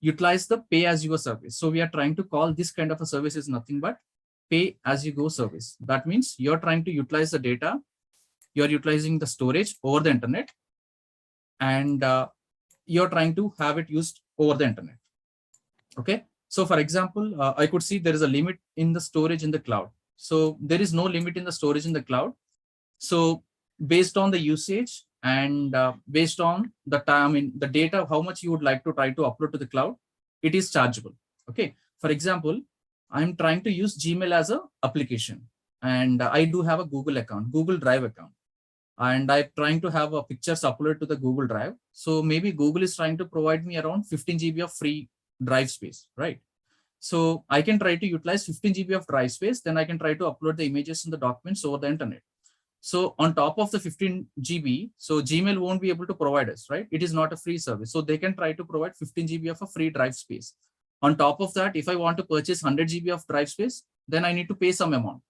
utilize the pay-as-you-go service. So we are trying to call this kind of a service is nothing but pay-as-you-go service. That means you're trying to utilize the data, you're utilizing the storage over the internet, and you're trying to have it used over the internet. Okay. So for example, I could see there is a limit in the storage in the cloud. So there is no limit in the storage in the cloud. So based on the usage and based on the time in the data, how much you would like to try to upload to the cloud, it is chargeable. Okay. For example, I'm trying to use Gmail as a application, and I do have a Google account, Google Drive account, and I'm trying to have a pictures uploaded to the Google Drive. So maybe Google is trying to provide me around 15 GB of free drive space, right? So I can try to utilize 15 GB of drive space, then I can try to upload the images and the documents over the internet. So on top of the 15 GB, so Gmail won't be able to provide us, right? It is not a free service. So they can try to provide 15 GB of a free drive space. On top of that, if I want to purchase 100 GB of drive space, then I need to pay some amount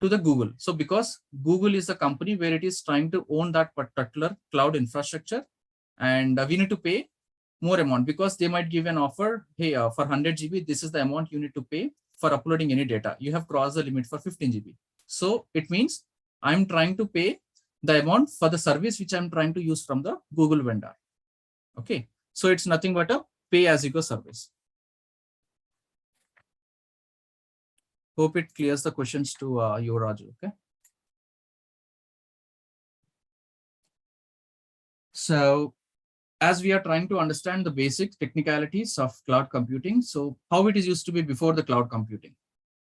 to the Google. So because Google is a company where it is trying to own that particular cloud infrastructure, and we need to pay more amount, because they might give an offer, hey, for 100 GB, this is the amount you need to pay for uploading any data. You have crossed the limit for 15 GB. So it means I'm trying to pay the amount for the service which I'm trying to use from the Google vendor. Okay. So it's nothing but a pay-as-you-go service. Hope it clears the questions to you, Raju. Okay. So as we are trying to understand the basic technicalities of cloud computing, so how it is used to be before the cloud computing.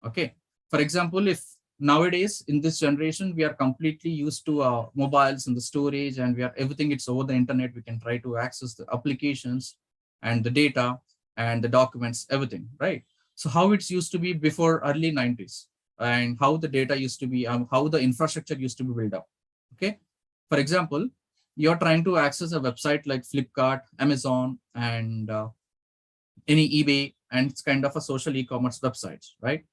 Okay. For example, if nowadays in this generation, we are completely used to mobiles and the storage, and we are everything, it's over the internet. We can try to access the applications and the data and the documents, everything, right? So how it's used to be before early 90s, and how the data used to be, how the infrastructure used to be built up. Okay. For example, you're trying to access a website like Flipkart, Amazon, and any eBay, and it's kind of a social e-commerce websites, right?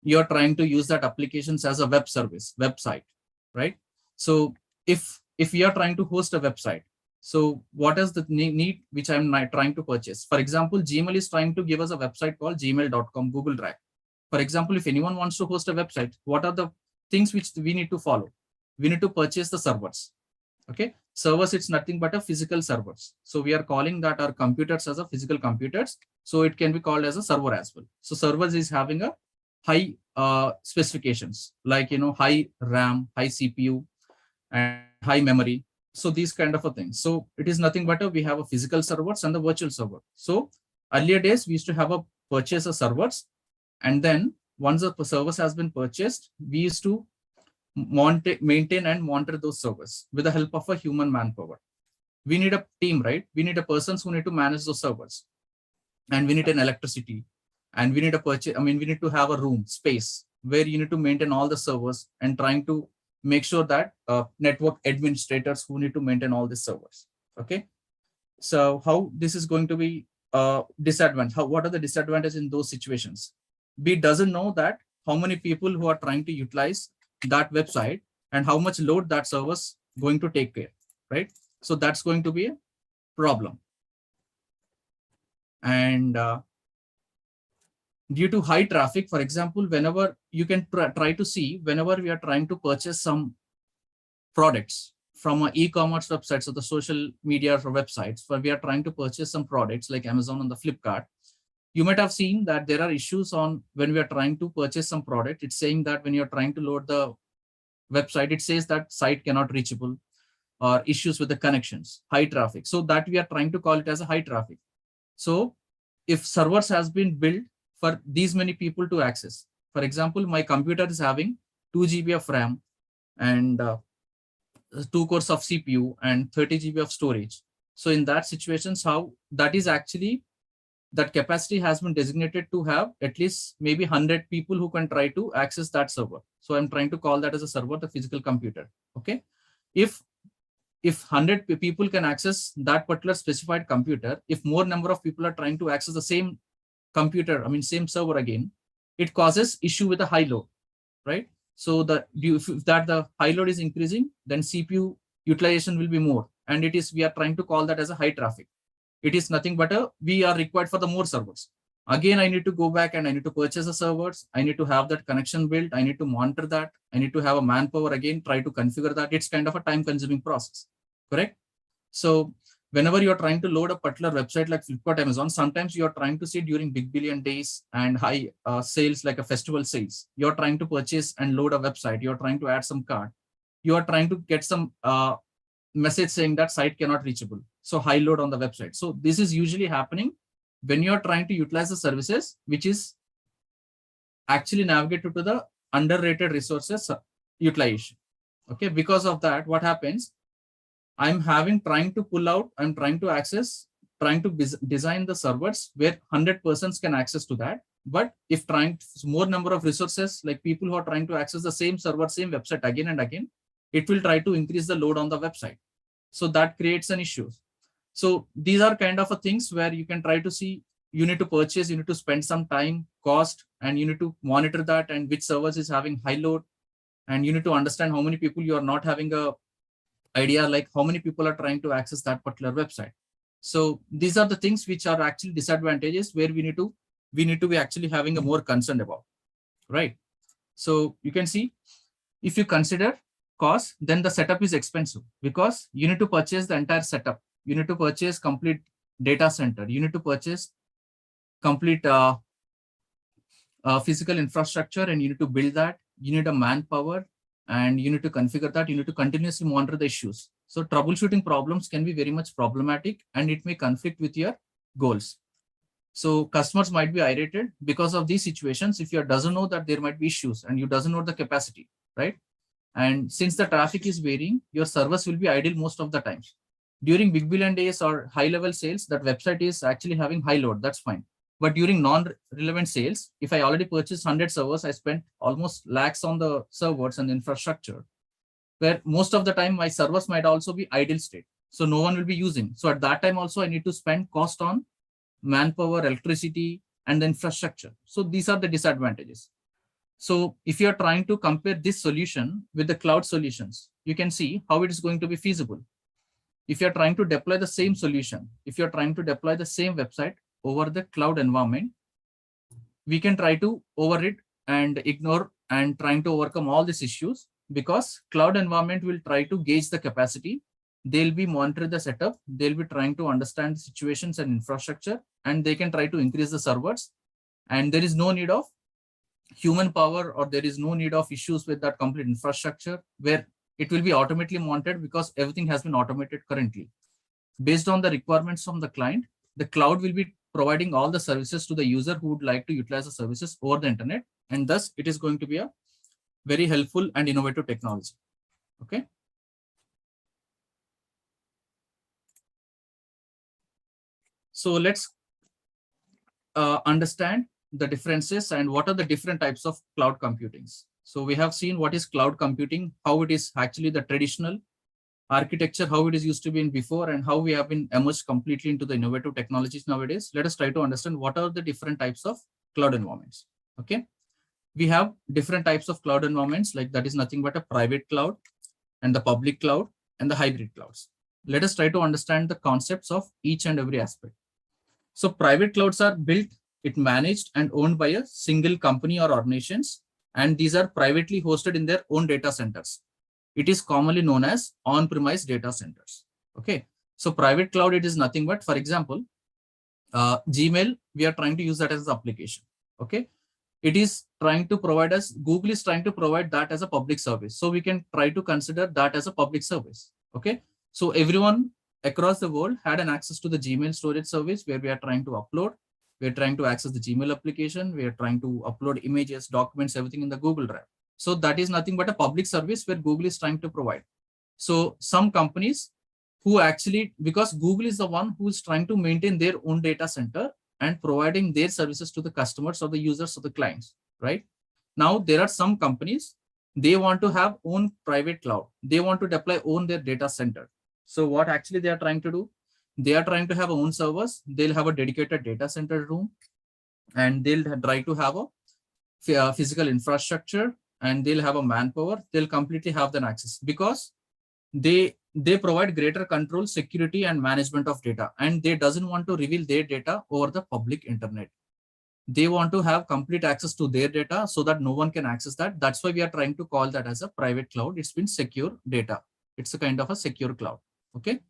You're trying to use that applications as a web service, website, right? So if we are trying to host a website, so what is the need which I'm trying to purchase? For example, Gmail is trying to give us a website called gmail.com, Google Drive. For example, if anyone wants to host a website, what are the things which we need to follow? We need to purchase the servers. Okay. Servers, it's nothing but a physical servers. So we are calling that our computers as a physical computers. So it can be called as a server as well. So servers is having a high specifications, like, high RAM, high CPU, and high memory. So these kind of a thing. So it is nothing but we have a physical servers and the virtual server. So earlier days, we used to have a purchase of servers. And then once the servers has been purchased, we used to maintain and monitor those servers with the help of a human manpower. We need a team, right? We need a persons who need to manage those servers, and we need an electricity, and we need a purchase. We need to have a room space where you need to maintain all the servers, and trying to make sure that network administrators who need to maintain all the servers. Okay. So how this is going to be disadvantage. What are the disadvantages in those situations? B doesn't know that how many people who are trying to utilize that website and how much load that server's going to take care, right? So that's going to be a problem. And due to high traffic, for example, whenever you can try to see, whenever we are trying to purchase some products from an e-commerce websites or the social media or websites, where we are trying to purchase some products like Amazon and the Flipkart, you might have seen that there are issues on when we are trying to purchase some product. It's saying that when you're trying to load the website, it says that site cannot reachable or issues with the connections, high traffic. So that we are trying to call it as a high traffic. So if servers has been built for these many people to access, for example, my computer is having 2 GB of RAM and 2 cores of CPU and 30 GB of storage. So in that situations, how that is actually, that capacity has been designated to have at least maybe 100 people who can try to access that server. So I'm trying to call that as a server, the physical computer. Okay. If 100 people can access that particular specified computer, if more number of people are trying to access the same computer, I mean, same server again, it causes issue with a high load, right? So if the high load is increasing, then CPU utilization will be more. And we are trying to call that as a high traffic. It is nothing but we are required for the more servers. Again, I need to go back and I need to purchase the servers. I need to have that connection built. I need to monitor that. I need to have a manpower again, try to configure that. It's kind of a time consuming process, correct? So whenever you're trying to load a particular website like Flipkart, Amazon, sometimes you're trying to see during big billion days and high sales, like a festival sales, you're trying to purchase and load a website. You're trying to add some card. You are trying to get some message saying that site cannot reachable. So high load on the website. So this is usually happening when you're trying to utilize the services, which is actually navigated to the underrated resources utilization. Okay. Because of that, what happens? I'm trying to access, trying to design the servers where 100% can access to that. But if trying more number of resources, like people who are trying to access the same server, same website again and again, it will try to increase the load on the website. So that creates an issue. So these are kind of things where you can try to see, you need to purchase, you need to spend some time, cost, and you need to monitor that and which servers is having high load. And you need to understand how many people you are not having a idea, like how many people are trying to access that particular website. So these are the things which are actually disadvantages where we need to be actually having a more concern about, right? So you can see, if you consider cost, then the setup is expensive because you need to purchase the entire setup. You need to purchase complete data center. You need to purchase complete physical infrastructure, and you need to build that. You need a manpower, and you need to configure that. You need to continuously monitor the issues. So troubleshooting problems can be very much problematic, and it may conflict with your goals. So customers might be irritated because of these situations. If you doesn't know that there might be issues and you doesn't know the capacity, right? And since the traffic is varying, your service will be idle most of the times. During big billion days or high level sales, that website is actually having high load. That's fine. But during non-relevant sales, if I already purchased 100 servers, I spent almost lakhs on the servers and infrastructure, where most of the time my servers might also be idle state. So no one will be using. So at that time also I need to spend cost on manpower, electricity, and the infrastructure. So these are the disadvantages. So if you're trying to compare this solution with the cloud solutions, you can see how it is going to be feasible. If you're trying to deploy the same solution, if you're trying to deploy the same website over the cloud environment, we can try to override and ignore and trying to overcome all these issues, because cloud environment will try to gauge the capacity. They'll be monitoring the setup. They'll be trying to understand the situations and infrastructure, and they can try to increase the servers. And there is no need of human power, or there is no need of issues with that complete infrastructure, where it will be automatically monitored because everything has been automated currently. Based on the requirements from the client, the cloud will be providing all the services to the user who would like to utilize the services over the internet. And thus it is going to be a very helpful and innovative technology. Okay. So let's understand the differences and what are the different types of cloud computings. So we have seen what is cloud computing, how it is actually the traditional architecture, how it is used to be in before, and how we have been immersed completely into the innovative technologies nowadays, let us try to understand what are the different types of cloud environments. Okay. We have different types of cloud environments, like that is nothing but a private cloud and the public cloud and the hybrid clouds. Let us try to understand the concepts of each and every aspect. So private clouds are built, it managed and owned by a single company or organizations, and these are privately hosted in their own data centers. It is commonly known as on-premise data centers. Okay. So private cloud, it is nothing but, for example, Gmail, we are trying to use that as an application. Okay. It is trying to provide us, Google is trying to provide that as a public service. So we can try to consider that as a public service. Okay. So everyone across the world had an access to the Gmail storage service where we are trying to upload, we are trying to access the Gmail application, we are trying to upload images, documents, everything in the Google Drive. So that is nothing but a public service where Google is trying to provide. So some companies who actually, because Google is the one who is trying to maintain their own data center and providing their services to the customers or the users or the clients, right? Now, there are some companies, they want to have own private cloud. They want to deploy own their data center. So what actually they are trying to do? They are trying to have own servers. They'll have a dedicated data center room, and they'll try to have a physical infrastructure, and they'll have a manpower. They'll completely have that access because they provide greater control, security, and management of data, and they doesn't want to reveal their data over the public internet. They want to have complete access to their data so that no one can access that. That's why we are trying to call that as a private cloud. It's been secure data. It's a kind of a secure cloud. Okay.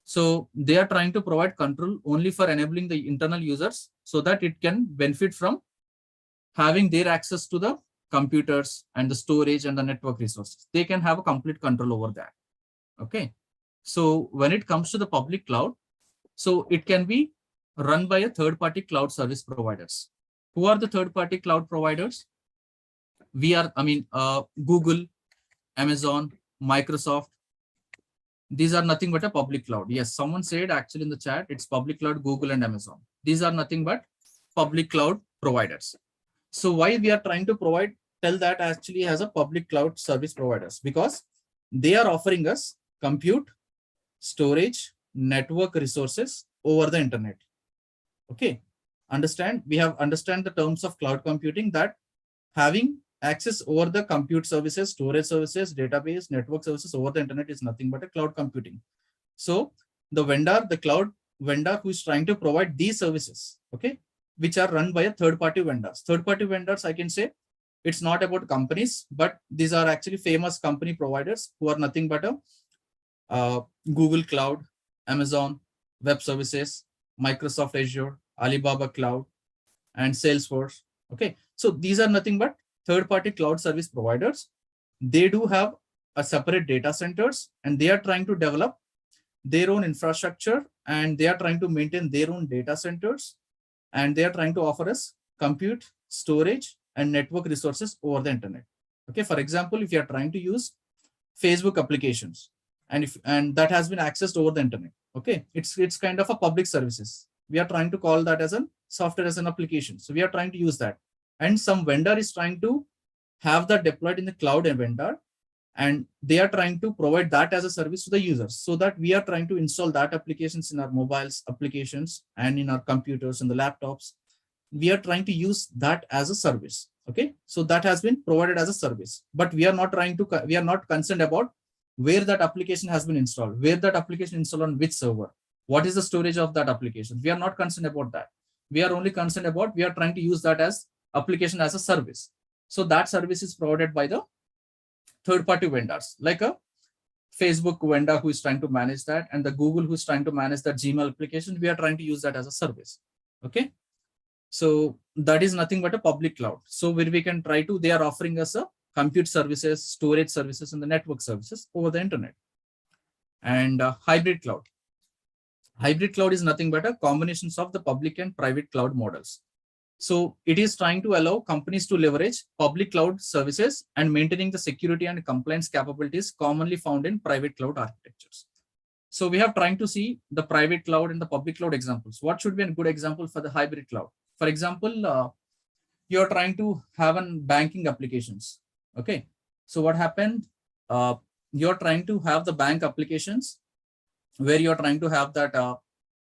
So they are trying to provide control only for enabling the internal users so that it can benefit from having their access to the computers and the storage and the network resources. They can have a complete control over that. Okay. So when it comes to the public cloud, so it can be run by a third-party cloud service providers. Who are the third-party cloud providers? Google, Amazon, Microsoft. These are nothing but a public cloud. Yes, someone said actually in the chat, it's public cloud, Google and Amazon. These are nothing but public cloud providers. So why we are trying to tell that actually as a public cloud service providers? Because they are offering us compute, storage, network resources over the internet. Okay. Understand the terms of cloud computing, that having access over the compute services, storage services, database, network services over the internet is nothing but a cloud computing. So the cloud vendor who is trying to provide these services, okay, which are run by a third-party vendors. Third-party vendors, I can say, it's not about companies, but these are actually famous company providers who are nothing but a Google Cloud, Amazon Web Services, Microsoft Azure, Alibaba Cloud, and Salesforce. Okay, so these are nothing but third-party cloud service providers. They do have a separate data centers, and they are trying to develop their own infrastructure, and they are trying to maintain their own data centers, and they are trying to offer us compute, storage, and network resources over the internet. Okay, for example, if you are trying to use Facebook applications, and that has been accessed over the internet, okay, it's kind of a public services. We are trying to call that as a software as an application. So we are trying to use that, and some vendor is trying to have that deployed in the cloud vendor, and they are trying to provide that as a service to the users, so that we are trying to install that applications in our mobiles applications and in our computers and the laptops. We are trying to use that as a service. Okay, so that has been provided as a service, but we are not concerned about where that application has been installed, where that application installed on which server, what is the storage of that application. We are not concerned about that. We are only concerned about, we are trying to use that as application as a service. So that service is provided by the third-party vendors, like a Facebook vendor who is trying to manage that, and the Google who is trying to manage that Gmail application. We are trying to use that as a service. Okay. So that is nothing but a public cloud. So where we can try to, they are offering us a compute services, storage services, and the network services over the internet. And hybrid cloud. Hybrid cloud is nothing but a combinations of the public and private cloud models. So it is trying to allow companies to leverage public cloud services and maintaining the security and compliance capabilities commonly found in private cloud architectures. So we have trying to see the private cloud and the public cloud examples. What should be a good example for the hybrid cloud? For example, you are trying to have banking applications. Okay. So what happened? you're trying to have the bank applications where you're trying to have that,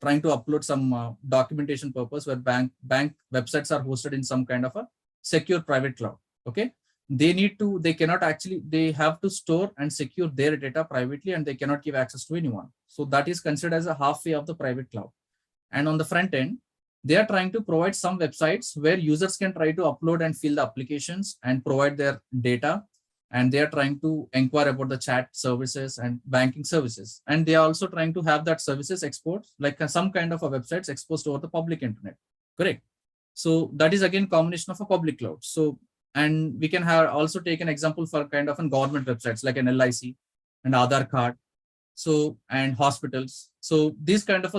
trying to upload some documentation purpose where bank websites are hosted in some kind of a secure private cloud. Okay. They cannot actually, they have to store and secure their data privately and they cannot give access to anyone. So that is considered as a halfway of the private cloud. And on the front end, they are trying to provide some websites where users can try to upload and fill the applications and provide their data. And they are trying to inquire about the chat services and banking services. And they are also trying to have that services export, like some kind of a websites exposed over the public internet. Correct. So that is again combination of a public cloud. So, and we can have also take an example for kind of a government websites like an LIC and Aadhaar card. So, and hospitals. So these kind of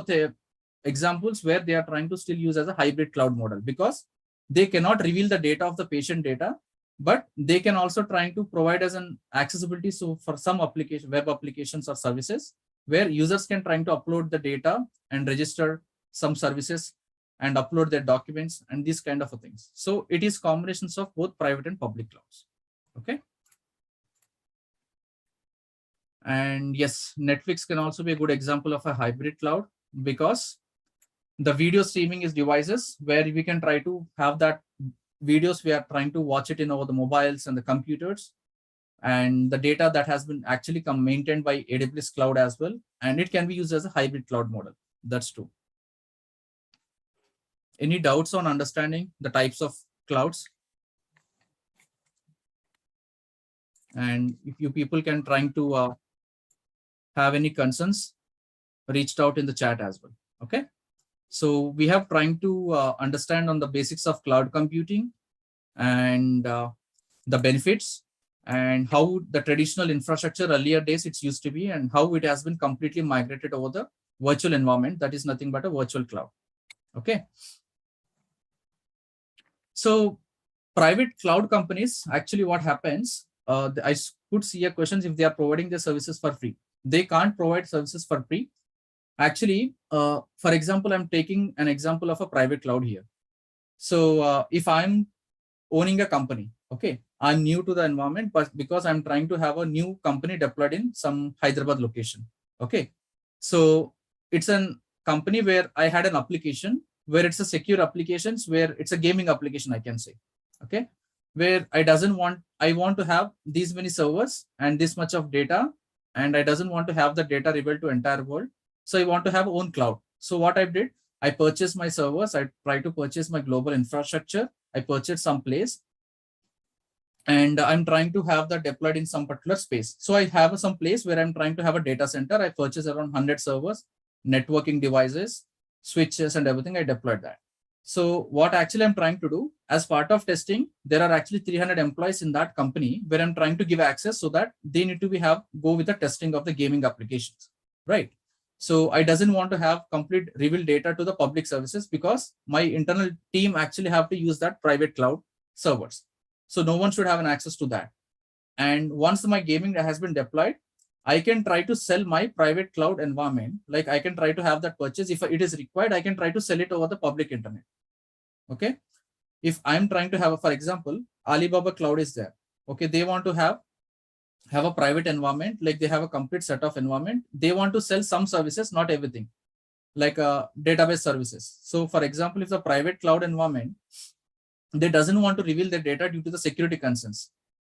examples where they are trying to still use as a hybrid cloud model, because they cannot reveal the data of the patient data, but they can also trying to provide as an accessibility. So for some application, web applications or services where users can trying to upload the data and register some services and upload their documents and these kind of things. So it is combinations of both private and public clouds. Okay. And yes, Netflix can also be a good example of a hybrid cloud, because the video streaming is devices where we can try to have that videos, we are trying to watch it in over the mobiles and the computers, and the data that has been actually maintained by AWS cloud as well. And it can be used as a hybrid cloud model. That's true. Any doubts on understanding the types of clouds? And if you people can trying to have any concerns, reached out in the chat as well. Okay. So we have trying to understand on the basics of cloud computing and the benefits and how the traditional infrastructure earlier days it's used to be and how it has been completely migrated over the virtual environment that is nothing but a virtual cloud. Okay. So private cloud companies, actually what happens, I could see a question if they are providing their services for free. They can't provide services for free. Actually, for example, I'm taking an example of a private cloud here. So if I'm owning a company, okay, I'm new to the environment, but because I'm trying to have a new company deployed in some Hyderabad location. Okay. So it's a company where I had an application where it's a secure applications, where it's a gaming application, I can say. Okay. Where I want to have these many servers and this much of data, and I doesn't want to have the data revealed to entire world. So I want to have own cloud. So what I did, I purchased my servers. I try to purchase my global infrastructure. I purchased some place and I'm trying to have that deployed in some particular space. So I have some place where I'm trying to have a data center. I purchased around 100 servers, networking devices, switches and everything. I deployed that. So what actually I'm trying to do as part of testing, there are actually 300 employees in that company where I'm trying to give access so that they need to go with the testing of the gaming applications, right? So I doesn't want to have complete revealed data to the public services because my internal team actually have to use that private cloud servers. So no one should have an access to that. And once my gaming has been deployed, I can try to sell my private cloud environment. Like I can try to have that purchase. If it is required, I can try to sell it over the public internet. Okay. If I'm trying to have, for example, Alibaba cloud is there. Okay. They want to have a private environment, like they have a complete set of environment. They want to sell some services, not everything, like database services. So for example, if the private cloud environment, they doesn't want to reveal their data due to the security concerns.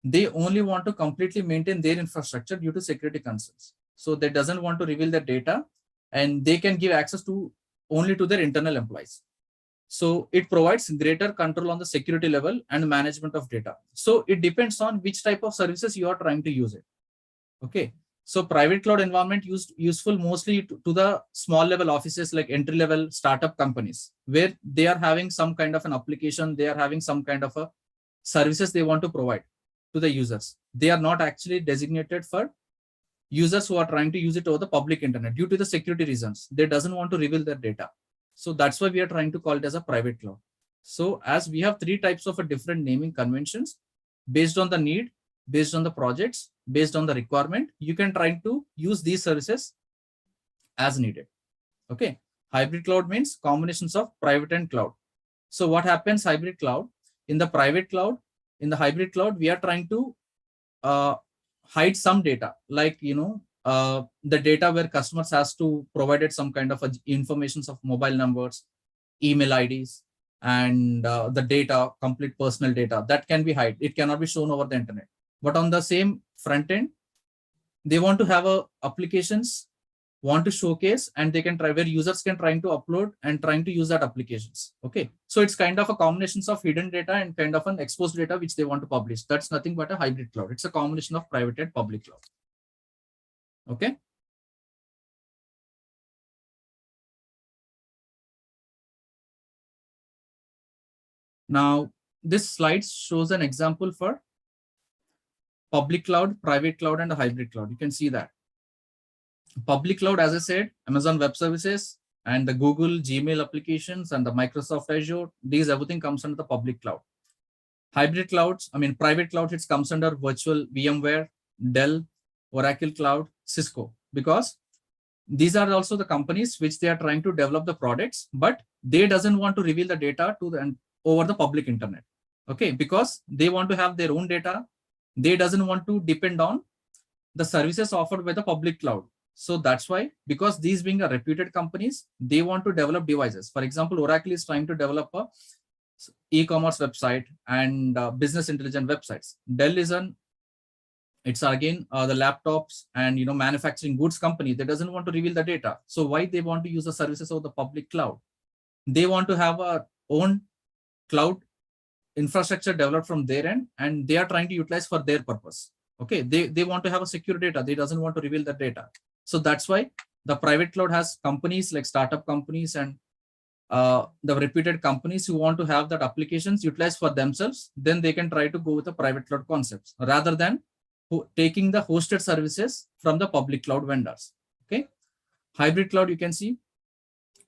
They only want to completely maintain their infrastructure due to security concerns. So they doesn't want to reveal their data and they can give access to only to their internal employees. So it provides greater control on the security level and management of data. So it depends on which type of services you are trying to use it. Okay. So private cloud environment useful mostly to the small level offices, like entry level startup companies, where they are having some kind of an application, they are having some kind of a services they want to provide to the users. They are not actually designated for users who are trying to use it over the public internet due to the security reasons. They doesn't want to reveal their data. So that's why we are trying to call it as a private cloud. So as we have 3 types of a different naming conventions based on the need, based on the projects, based on the requirement, you can try to use these services as needed. Okay. Hybrid cloud means combinations of private and cloud. So what happens hybrid cloud? In the private cloud, in the hybrid cloud, we are trying to hide some data, like, the data where customers has to provided some kind of informations of mobile numbers, email IDs, and the data, complete personal data, that can be hide. It cannot be shown over the internet. But on the same front end, they want to have applications, want to showcase, and they can try where users can trying to upload and trying to use that applications. Okay, so it's kind of a combinations of hidden data and kind of an exposed data which they want to publish. That's nothing but a hybrid cloud. It's a combination of private and public cloud. Okay. Now, this slide shows an example for public cloud, private cloud, and a hybrid cloud. You can see that. Public cloud, as I said, Amazon Web Services and the Google, Gmail applications and the Microsoft Azure, these everything comes under the public cloud. Hybrid clouds, private cloud, it comes under virtual VMware, Dell, Oracle Cloud, Cisco, because these are also the companies which they are trying to develop the products, but they doesn't want to reveal the data to the over the public internet. Okay, because they want to have their own data. They doesn't want to depend on the services offered by the public cloud. So that's why, because these being a reputed companies, they want to develop devices. For example, Oracle is trying to develop a e-commerce website and business intelligence websites. Dell is it's again the laptops and manufacturing goods company. They doesn't want to reveal the data. So why they want to use the services of the public cloud? They want to have a own cloud infrastructure developed from their end, and they are trying to utilize for their purpose. Okay, they want to have a secure data. They doesn't want to reveal that data. So that's why the private cloud has companies like startup companies and the reputed companies who want to have that applications utilized for themselves. Then they can try to go with the private cloud concepts rather than taking the hosted services from the public cloud vendors. Okay, hybrid cloud you can see,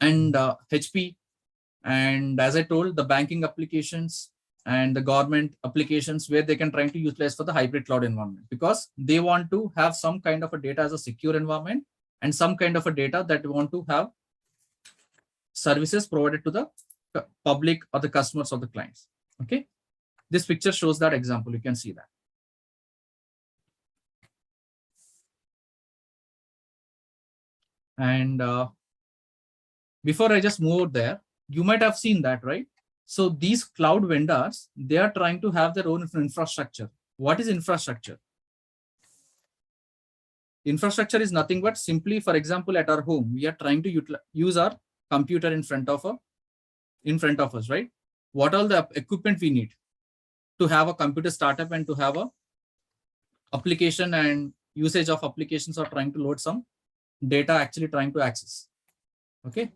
and HP, and as I told, the banking applications and the government applications where they can try to utilize for the hybrid cloud environment, because they want to have some kind of a data as a secure environment and some kind of a data that want to have services provided to the public or the customers or the clients. Okay, this picture shows that example. You can see that. And before I just move there, you might have seen that, right? So these cloud vendors, they are trying to have their own infrastructure. What is infrastructure? Infrastructure is nothing but simply, for example, at our home, we are trying to use our computer in front of us, right? What all the equipment we need to have a computer startup and to have a application and usage of applications or trying to load some data actually trying to access. Okay,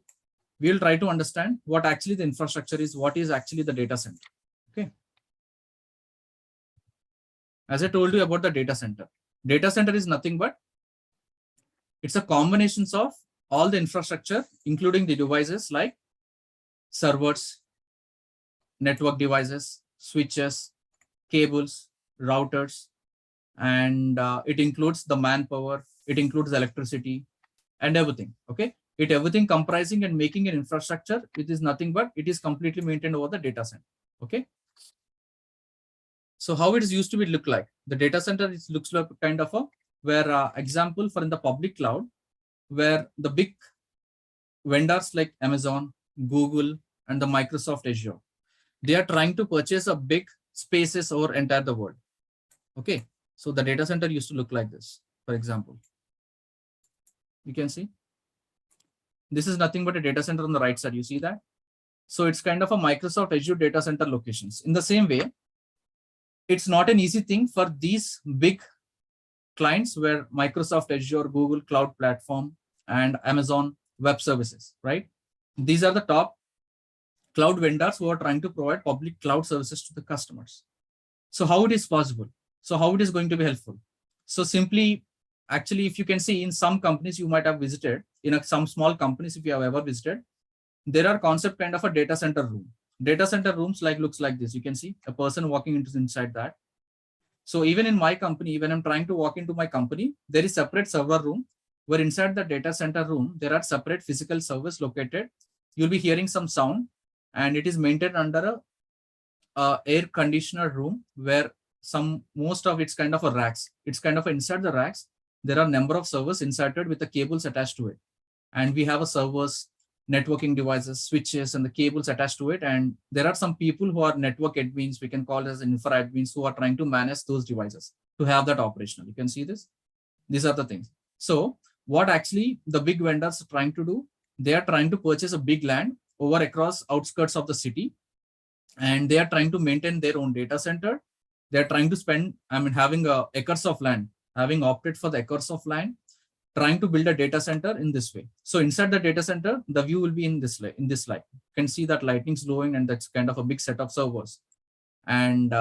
we will try to understand what actually the infrastructure is, what is actually the data center. Okay, as I told you about the data center is nothing but it's a combination of all the infrastructure, including the devices like servers, network devices, switches, cables, routers, and it includes the manpower, it includes electricity and everything. Okay, everything comprising and making an infrastructure. It is nothing but it is completely maintained over the data center. Okay, so how it is used to be look like? The data center looks like kind of a where example for in the public cloud, where the big vendors like Amazon, Google, and the Microsoft Azure, they are trying to purchase a big spaces over entire the world. Okay, so the data center used to look like this. For example, you can see this is nothing but a data center on the right side. You see that? So it's kind of a Microsoft Azure data center locations. In the same way, it's not an easy thing for these big clients where Microsoft Azure, Google Cloud Platform, and Amazon Web Services, right? These are the top cloud vendors who are trying to provide public cloud services to the customers. So how it is possible? So how it is going to be helpful? So simply, actually, if you can see in some companies you might have visited, in some small companies, if you have ever visited, there are concept kind of a data center room. Data center rooms looks like this. You can see a person walking into inside that. So even in my company, when I'm trying to walk into my company, there is separate server room where inside the data center room, there are separate physical servers located. You'll be hearing some sound, and it is maintained under a air conditioner room where most of it's kind of a racks. It's kind of inside the racks. There are number of servers inserted with the cables attached to it. And we have a servers, networking devices, switches, and the cables attached to it. And there are some people who are network admins, we can call as infra admins, who are trying to manage those devices to have that operational. You can see this. These are the things. So what actually the big vendors are trying to do, they are trying to purchase a big land over across outskirts of the city. And they are trying to maintain their own data center. They're trying to spend, having acres of land, having opted for the acres of land, trying to build a data center in this way. So inside the data center, the view will be in this slide. You can see that lightning's glowing, and that's kind of a big set of servers and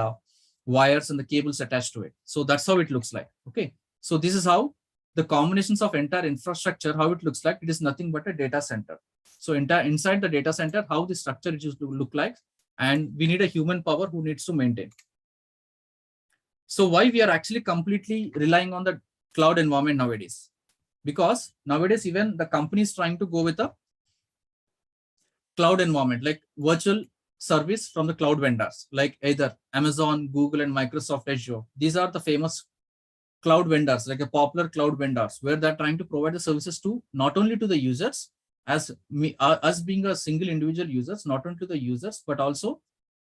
wires and the cables attached to it. So that's how it looks like. Okay. So this is how the combinations of entire infrastructure, how it looks like. It is nothing but a data center. So inside the data center, how the structure is to look like, and we need a human power who needs to maintain. So why we are actually completely relying on the cloud environment nowadays? Because nowadays, even the company is trying to go with a cloud environment, like virtual service from the cloud vendors, like either Amazon, Google, and Microsoft Azure. These are the famous cloud vendors, like a popular cloud vendors, where they're trying to provide the services to not only to the users, as us being a single individual users, not only to the users, but also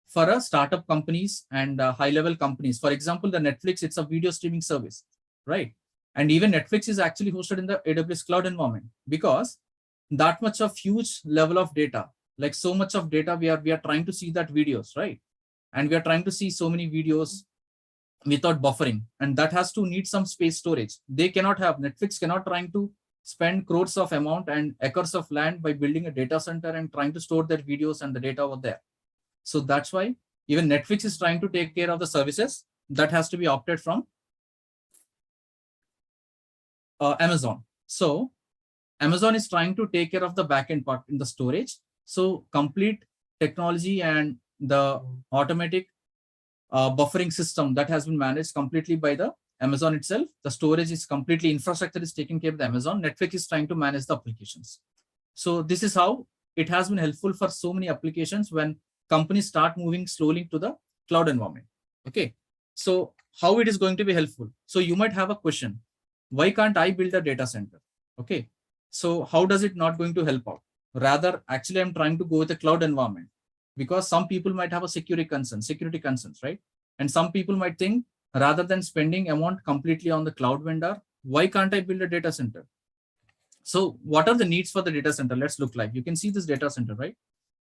for a startup companies and high-level companies. For example, the Netflix, it's a video streaming service, right? And even Netflix is actually hosted in the AWS cloud environment, because that much of huge level of data, like so much of data, we are trying to see that videos, right? And we are trying to see so many videos without buffering, and that has to need some space storage. They cannot have, Netflix cannot trying to spend crores of amount and acres of land by building a data center and trying to store their videos and the data over there. So that's why even Netflix is trying to take care of the services that has to be opted from Amazon. So Amazon is trying to take care of the backend part in the storage. So complete technology and the automatic buffering system that has been managed completely by the Amazon itself. The storage is completely, infrastructure is taken care of the Amazon. Netflix is trying to manage the applications. So this is how it has been helpful for so many applications when companies start moving slowly to the cloud environment. Okay. So how it is going to be helpful? So you might have a question. Why can't I build a data center? Okay. So how does it not going to help out? Rather, actually, I'm trying to go with a cloud environment, because some people might have a security concerns, right? And some people might think, rather than spending amount completely on the cloud vendor, why can't I build a data center? So what are the needs for the data center? Let's look like, you can see this data center, right?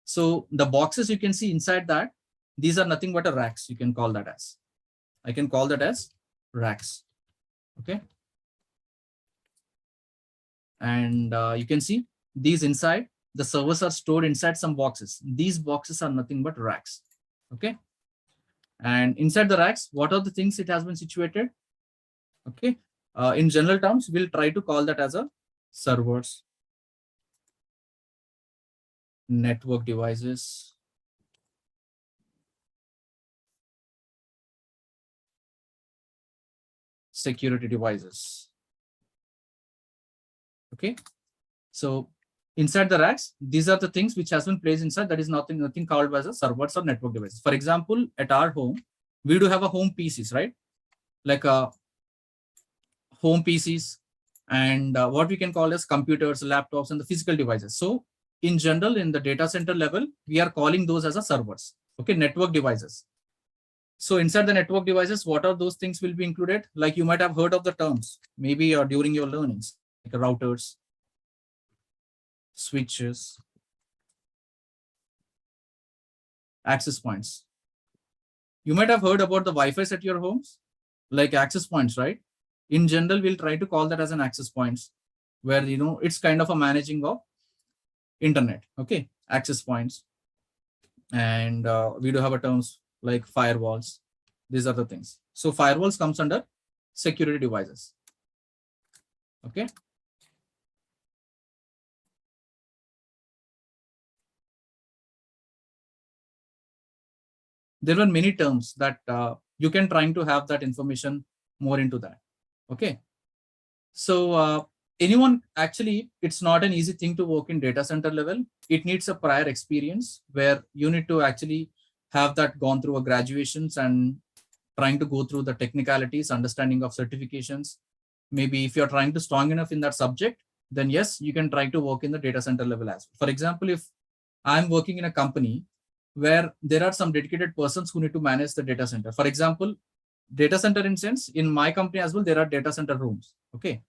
So the boxes you can see inside that, these are nothing but a racks. You can call that as, I can call that as racks. Okay. And you can see these inside, the servers are stored inside some boxes. These boxes are nothing but racks. Okay. And inside the racks, what are the things it has been situated? Okay. In general terms, we'll try to call that as a servers, network devices, security devices. Okay. So inside the racks, these are the things which has been placed inside. That is nothing called as a servers or network devices. For example, at our home, we do have a home PCs, right? Like home PCs and what we can call as computers, laptops, and the physical devices. So in general, in the data center level, we are calling those as a servers. Okay, network devices. So inside the network devices, what are those things will be included? Like you might have heard of the terms, maybe during your learnings, like routers, switches, access points. You might have heard about the Wi-Fi at your homes, like access points, right? In general, we'll try to call that as an access points, where, you know, it's kind of a managing of internet. Okay, access points. And we do have a terms like firewalls. These are the things. So firewalls comes under security devices. Okay. There were many terms that you can trying to have that information more into that. Okay. So anyone, actually, it's not an easy thing to work in data center level. It needs a prior experience where you need to actually have that gone through a graduations and trying to go through the technicalities, understanding of certifications. Maybe if you're trying to strong enough in that subject, then yes, you can try to work in the data center level as well. For example, if I'm working in a company where there are some dedicated persons who need to manage the data center. For example, data center in sense, in my company as well, there are data center rooms. Okay.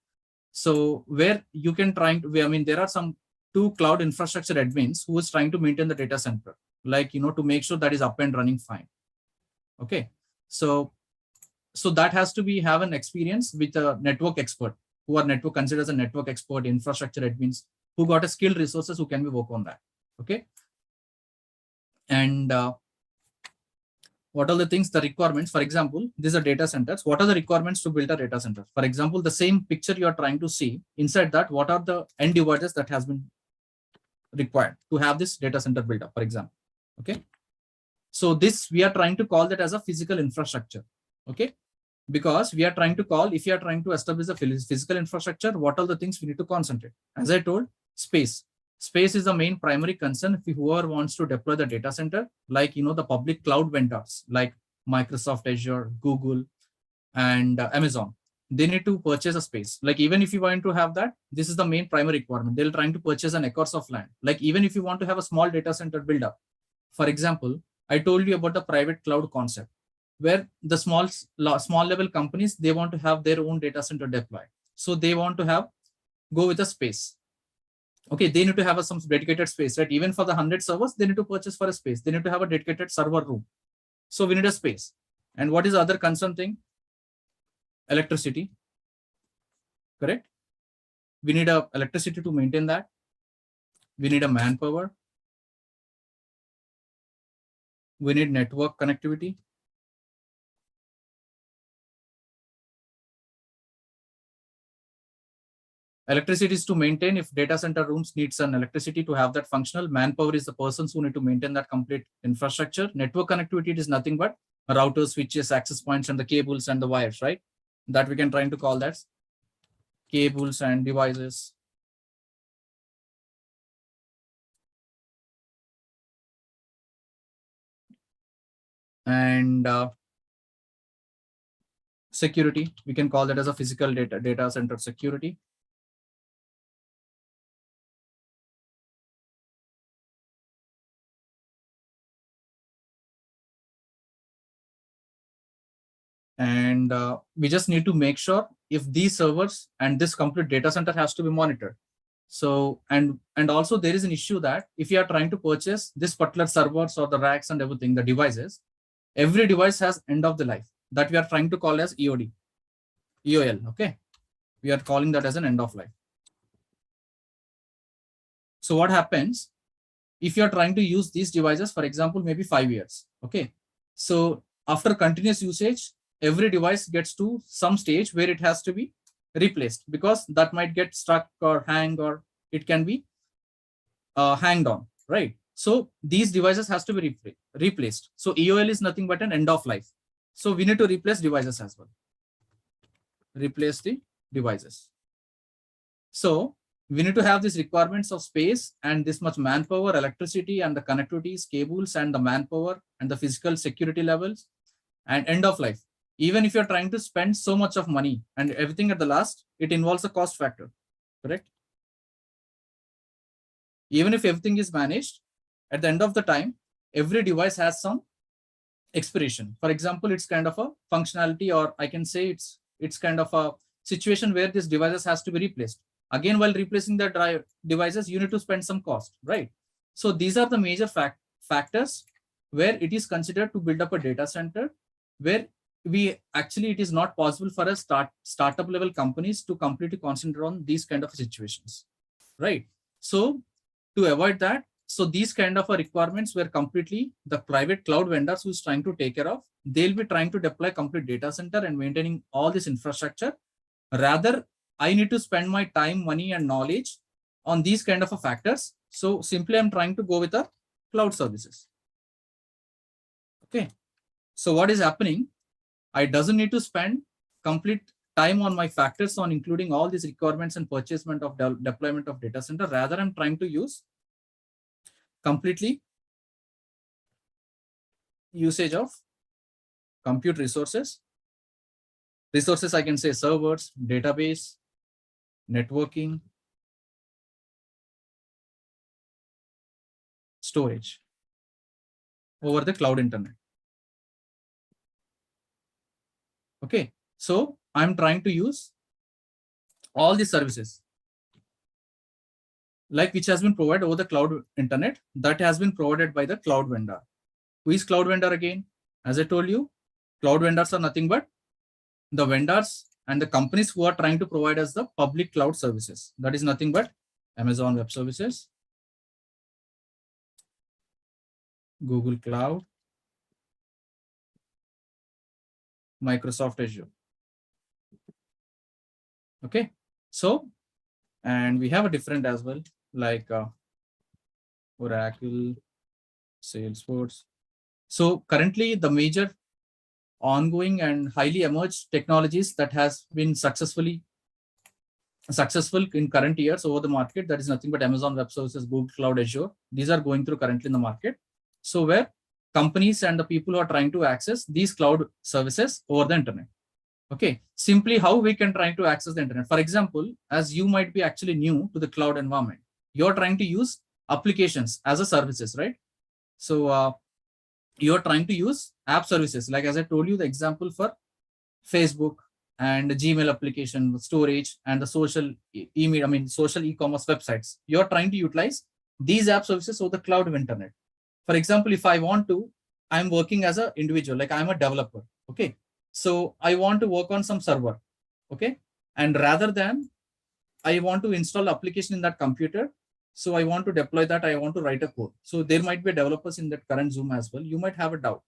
So where you can try to, I mean, there are some 2 cloud infrastructure admins who is trying to maintain the data center, like, to make sure that is up and running fine. Okay. So that has to be have an experience with a network expert who are considered as a network expert, infrastructure admins who got a skilled resources who can be work on that. Okay. And what are the things, the requirements? For example, these are data centers. What are the requirements to build a data center? For example, the same picture you are trying to see, inside that, what are the end devices that has been required to have this data center built up, for example. Okay. So this, we are trying to call that as a physical infrastructure. Okay. Because we are trying to call, if you are trying to establish a physical infrastructure, what are the things we need to concentrate? As I told, space. Space is the main primary concern if whoever wants to deploy the data center, like, the public cloud vendors like Microsoft Azure, Google, and Amazon. They need to purchase a space. Like, even if you want to have that, this is the main primary requirement. They're trying to purchase an acres of land. Like, even if you want to have a small data center build up, for example, I told you about the private cloud concept, where the small level companies, they want to have their own data center deployed. So they want to go with a space. Okay, they need to have some dedicated space, right? Even for the 100 servers, they need to purchase for a space. They need to have a dedicated server room. So we need a space. And what is the other concern thing? Electricity. Correct? We need electricity to maintain that. We need a manpower. We need network connectivity. Electricity is to maintain. If data center rooms needs an electricity to have that functional, manpower is the persons who need to maintain that complete infrastructure. Network connectivity is nothing but routers, switches, access points, and the cables and the wires, right? That we can try to call that cables and devices. And security, we can call that as a physical data center security. And we just need to make sure if these servers and this complete data center has to be monitored. So, and also there is an issue that if you are trying to purchase this particular servers or the racks and everything, the devices, every device has end of the life that we are trying to call as EOL. Okay. We are calling that as an end of life. So what happens if you are trying to use these devices, for example, maybe 5 years. Okay. So after continuous usage, every device gets to some stage where it has to be replaced, because that might get stuck or hang, or it can be hanged on, right? So these devices has to be replaced. So EOL is nothing but an end of life. So we need to replace devices as well. Replace the devices. So we need to have these requirements of space and this much manpower, electricity, and the connectivities, cables, and the manpower, and the physical security levels, and end of life. Even if you're trying to spend so much of money and everything at the last, it involves a cost factor, correct? Even if everything is managed, at the end of the time, every device has some expiration. For example, it's kind of a functionality, or I can say it's kind of a situation where this devices has to be replaced. Again, while replacing the devices, you need to spend some cost, right? So these are the major factors where it is considered to build up a data center, where it is not possible for a startup level companies to completely concentrate on these kind of situations, right? So to avoid that, so these kind of requirements were completely the private cloud vendors who's trying to take care of. They'll be trying to deploy complete data center and maintaining all this infrastructure. Rather, I need to spend my time, money, and knowledge on these kind of factors. So simply I'm trying to go with the cloud services. Okay. So what is happening? I doesn't need to spend complete time on my factors on including all these requirements and purchasement of deployment of data center. Rather, I'm trying to use completely usage of compute resources. Resources, I can say servers, database, networking, storage over the cloud internet. Okay, so I'm trying to use all these services like which has been provided over the cloud internet that has been provided by the cloud vendor. Who is cloud vendor again? As I told you, cloud vendors are nothing but the vendors and the companies who are trying to provide us the public cloud services. That is nothing but Amazon Web Services, Google Cloud, Microsoft Azure. Okay, so, and we have a different as well, like Oracle, Salesforce. So currently the major ongoing and highly emerged technologies that has been successful in current years over the market, that is nothing but Amazon Web Services, Google Cloud, Azure. These are going through currently in the market. So where companies and the people who are trying to access these cloud services over the internet. Okay, simply how we can try to access the internet. For example, as you might be actually new to the cloud environment, you're trying to use applications as a services, right? So you're trying to use app services. Like as I told you, the example for Facebook and the Gmail application, storage, and the social email, social e-commerce websites. You're trying to utilize these app services over the cloud of internet. For example, if I want to, I'm working as an individual, like I'm a developer. Okay. So I want to work on some server. Okay. And rather than I want to install application in that computer, so I want to deploy that, I want to write a code. So there might be developers in that current Zoom as well. You might have a doubt.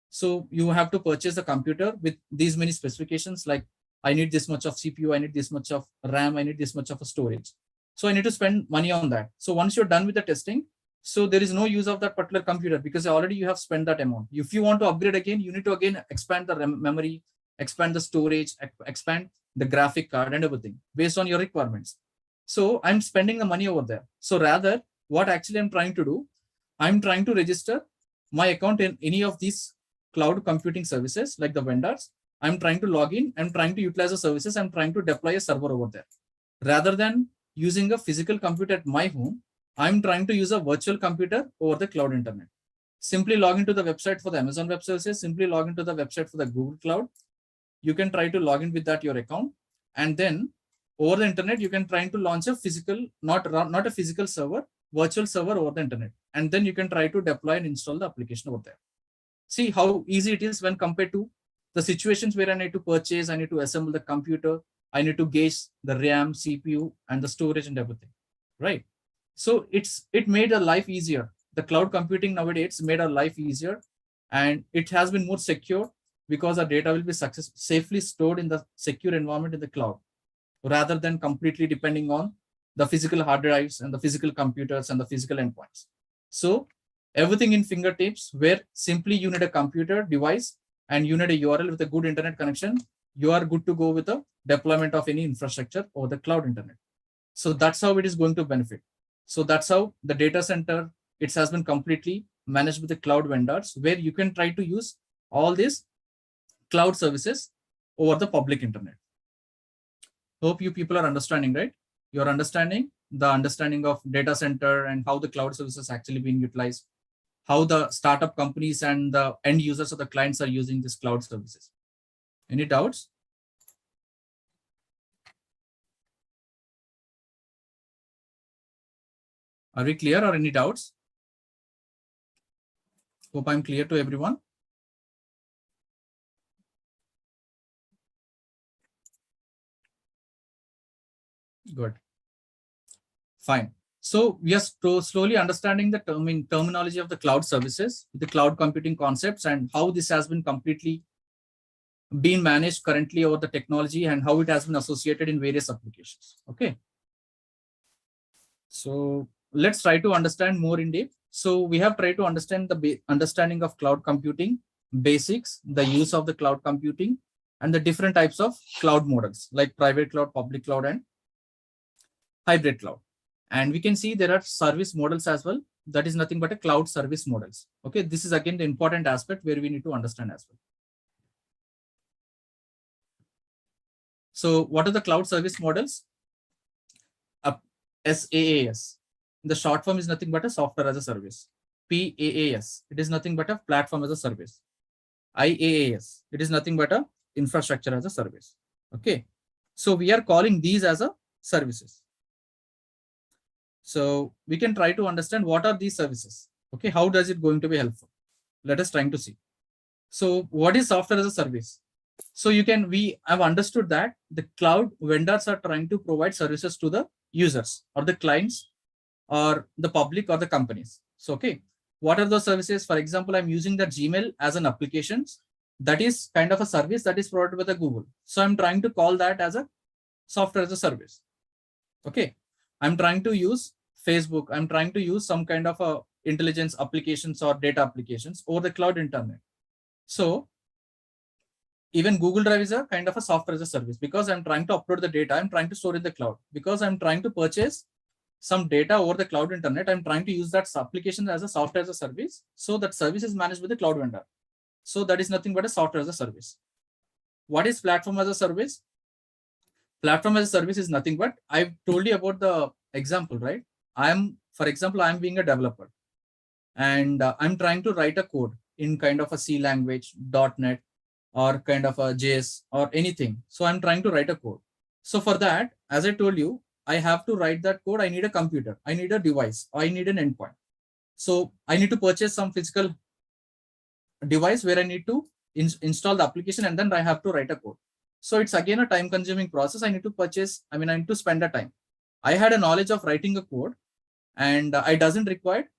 So you have to purchase a computer with these many specifications, like I need this much of CPU, I need this much of RAM, I need this much of a storage. So I need to spend money on that. So once you're done with the testing, so there is no use of that particular computer because already you have spent that amount. If you want to upgrade again, you need to again expand the memory, expand the storage, expand the graphic card and everything based on your requirements. So I'm spending the money over there. So rather, what actually I'm trying to do, I'm trying to register my account in any of these cloud computing services like the vendors. I'm trying to log in, I'm trying to utilize the services, I'm trying to deploy a server over there. Rather than using a physical computer at my home, I'm trying to use a virtual computer over the cloud internet. Simply log into the website for the Amazon Web Services, simply log into the website for the Google Cloud. You can try to log in with that your account, and then over the internet, you can try to launch a physical, not a physical server, virtual server over the internet. And then you can try to deploy and install the application over there. See how easy it is when compared to the situations where I need to purchase, I need to assemble the computer, I need to gauge the RAM, CPU, and the storage and everything, right? So it made our life easier. The cloud computing nowadays made our life easier, and it has been more secure because our data will be safely stored in the secure environment in the cloud, rather than completely depending on the physical hard drives and the physical computers and the physical endpoints. So everything in fingertips, where simply you need a computer device and you need a URL with a good internet connection, you are good to go with the deployment of any infrastructure over the cloud internet. So that's how it is going to benefit. So that's how the data center, it has been completely managed with the cloud vendors, where you can try to use all these cloud services over the public internet. Hope you people are understanding, right? You're understanding the understanding of data center and how the cloud services actually being utilized, how the startup companies and the end users or the clients are using these cloud services. Any doubts? Are we clear, or any doubts? Hope I'm clear to everyone. Good. Fine. So we are slowly understanding the terminology of the cloud services, the cloud computing concepts, and how this has been completely being managed currently over the technology and how it has been associated in various applications. Okay. So let's try to understand more in depth. So we have tried to understand the understanding of cloud computing, basics, the use of the cloud computing, and the different types of cloud models like private cloud, public cloud, and hybrid cloud. And we can see there are service models as well. That is nothing but a cloud service models. Okay, this is again the important aspect where we need to understand as well. So what are the cloud service models? SaaS. The short form is nothing but a software as a service. PaaS, it is nothing but a platform as a service. IaaS, it is nothing but a infrastructure as a service. Okay. So we are calling these as a services. So we can try to understand what are these services. Okay. How does it going to be helpful? Let us trying to see. So what is software as a service? So we have understood that the cloud vendors are trying to provide services to the users or the clients or the public or the companies. So, okay, what are those services? For example, I'm using the Gmail as an application. That is kind of a service that is provided by the Google. So I'm trying to call that as a software as a service. Okay. I'm trying to use Facebook. I'm trying to use some kind of a intelligence applications or data applications over the cloud internet. So even Google Drive is a kind of a software as a service because I'm trying to upload the data. I'm trying to store in the cloud because I'm trying to purchase some data over the cloud internet. I'm trying to use that application as a software as a service. So that service is managed by the cloud vendor. So that is nothing but a software as a service. What is platform as a service? Platform as a service is nothing but, I've told you about the example, right? For example, I'm being a developer and I'm trying to write a code in kind of a C language, .NET, or kind of a JS or anything. So I'm trying to write a code. So for that, as I told you, I have to write that code. I need a computer. I need a device. I need an endpoint. So I need to purchase some physical device where I need to install the application and then I have to write a code. So it's again a time consuming process. I need to spend the time. I had a knowledge of writing a code and I doesn't require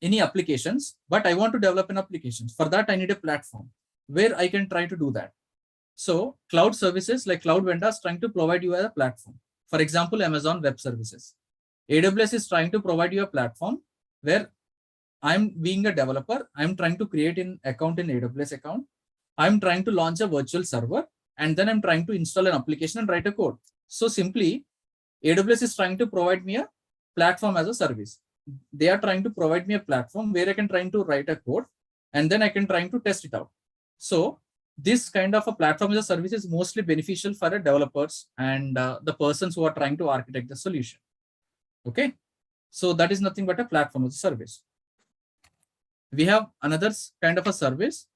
any applications, but I want to develop an application. For that, I need a platform where I can try to do that. So cloud services like cloud vendors trying to provide you a platform. For example, Amazon Web Services. AWS is trying to provide you a platform where I'm being a developer. I'm trying to create an account in AWS account. I'm trying to launch a virtual server and then I'm trying to install an application and write a code. So simply AWS is trying to provide me a platform as a service. They are trying to provide me a platform where I can try to write a code and then I can try to test it out. So this kind of a platform as a service is mostly beneficial for the developers and the persons who are trying to architect the solution. Okay. So that is nothing but a platform as a service. We have another kind of a service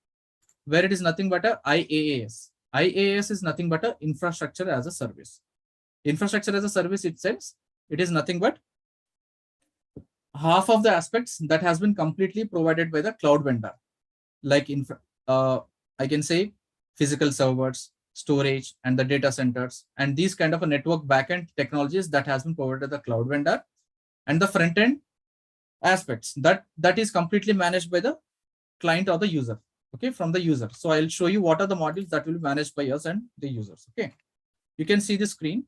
where it is nothing but a IaaS. IaaS is nothing but a infrastructure as a service. Infrastructure as a service itself, it is nothing but half of the aspects that has been completely provided by the cloud vendor. Like I can say physical servers, storage, and the data centers, and these kind of a network backend technologies that has been provided by the cloud vendor, and the front end aspects that is completely managed by the client or the user. Okay, from the user. So I'll show you what are the modules that will be managed by us and the users. Okay, you can see the screen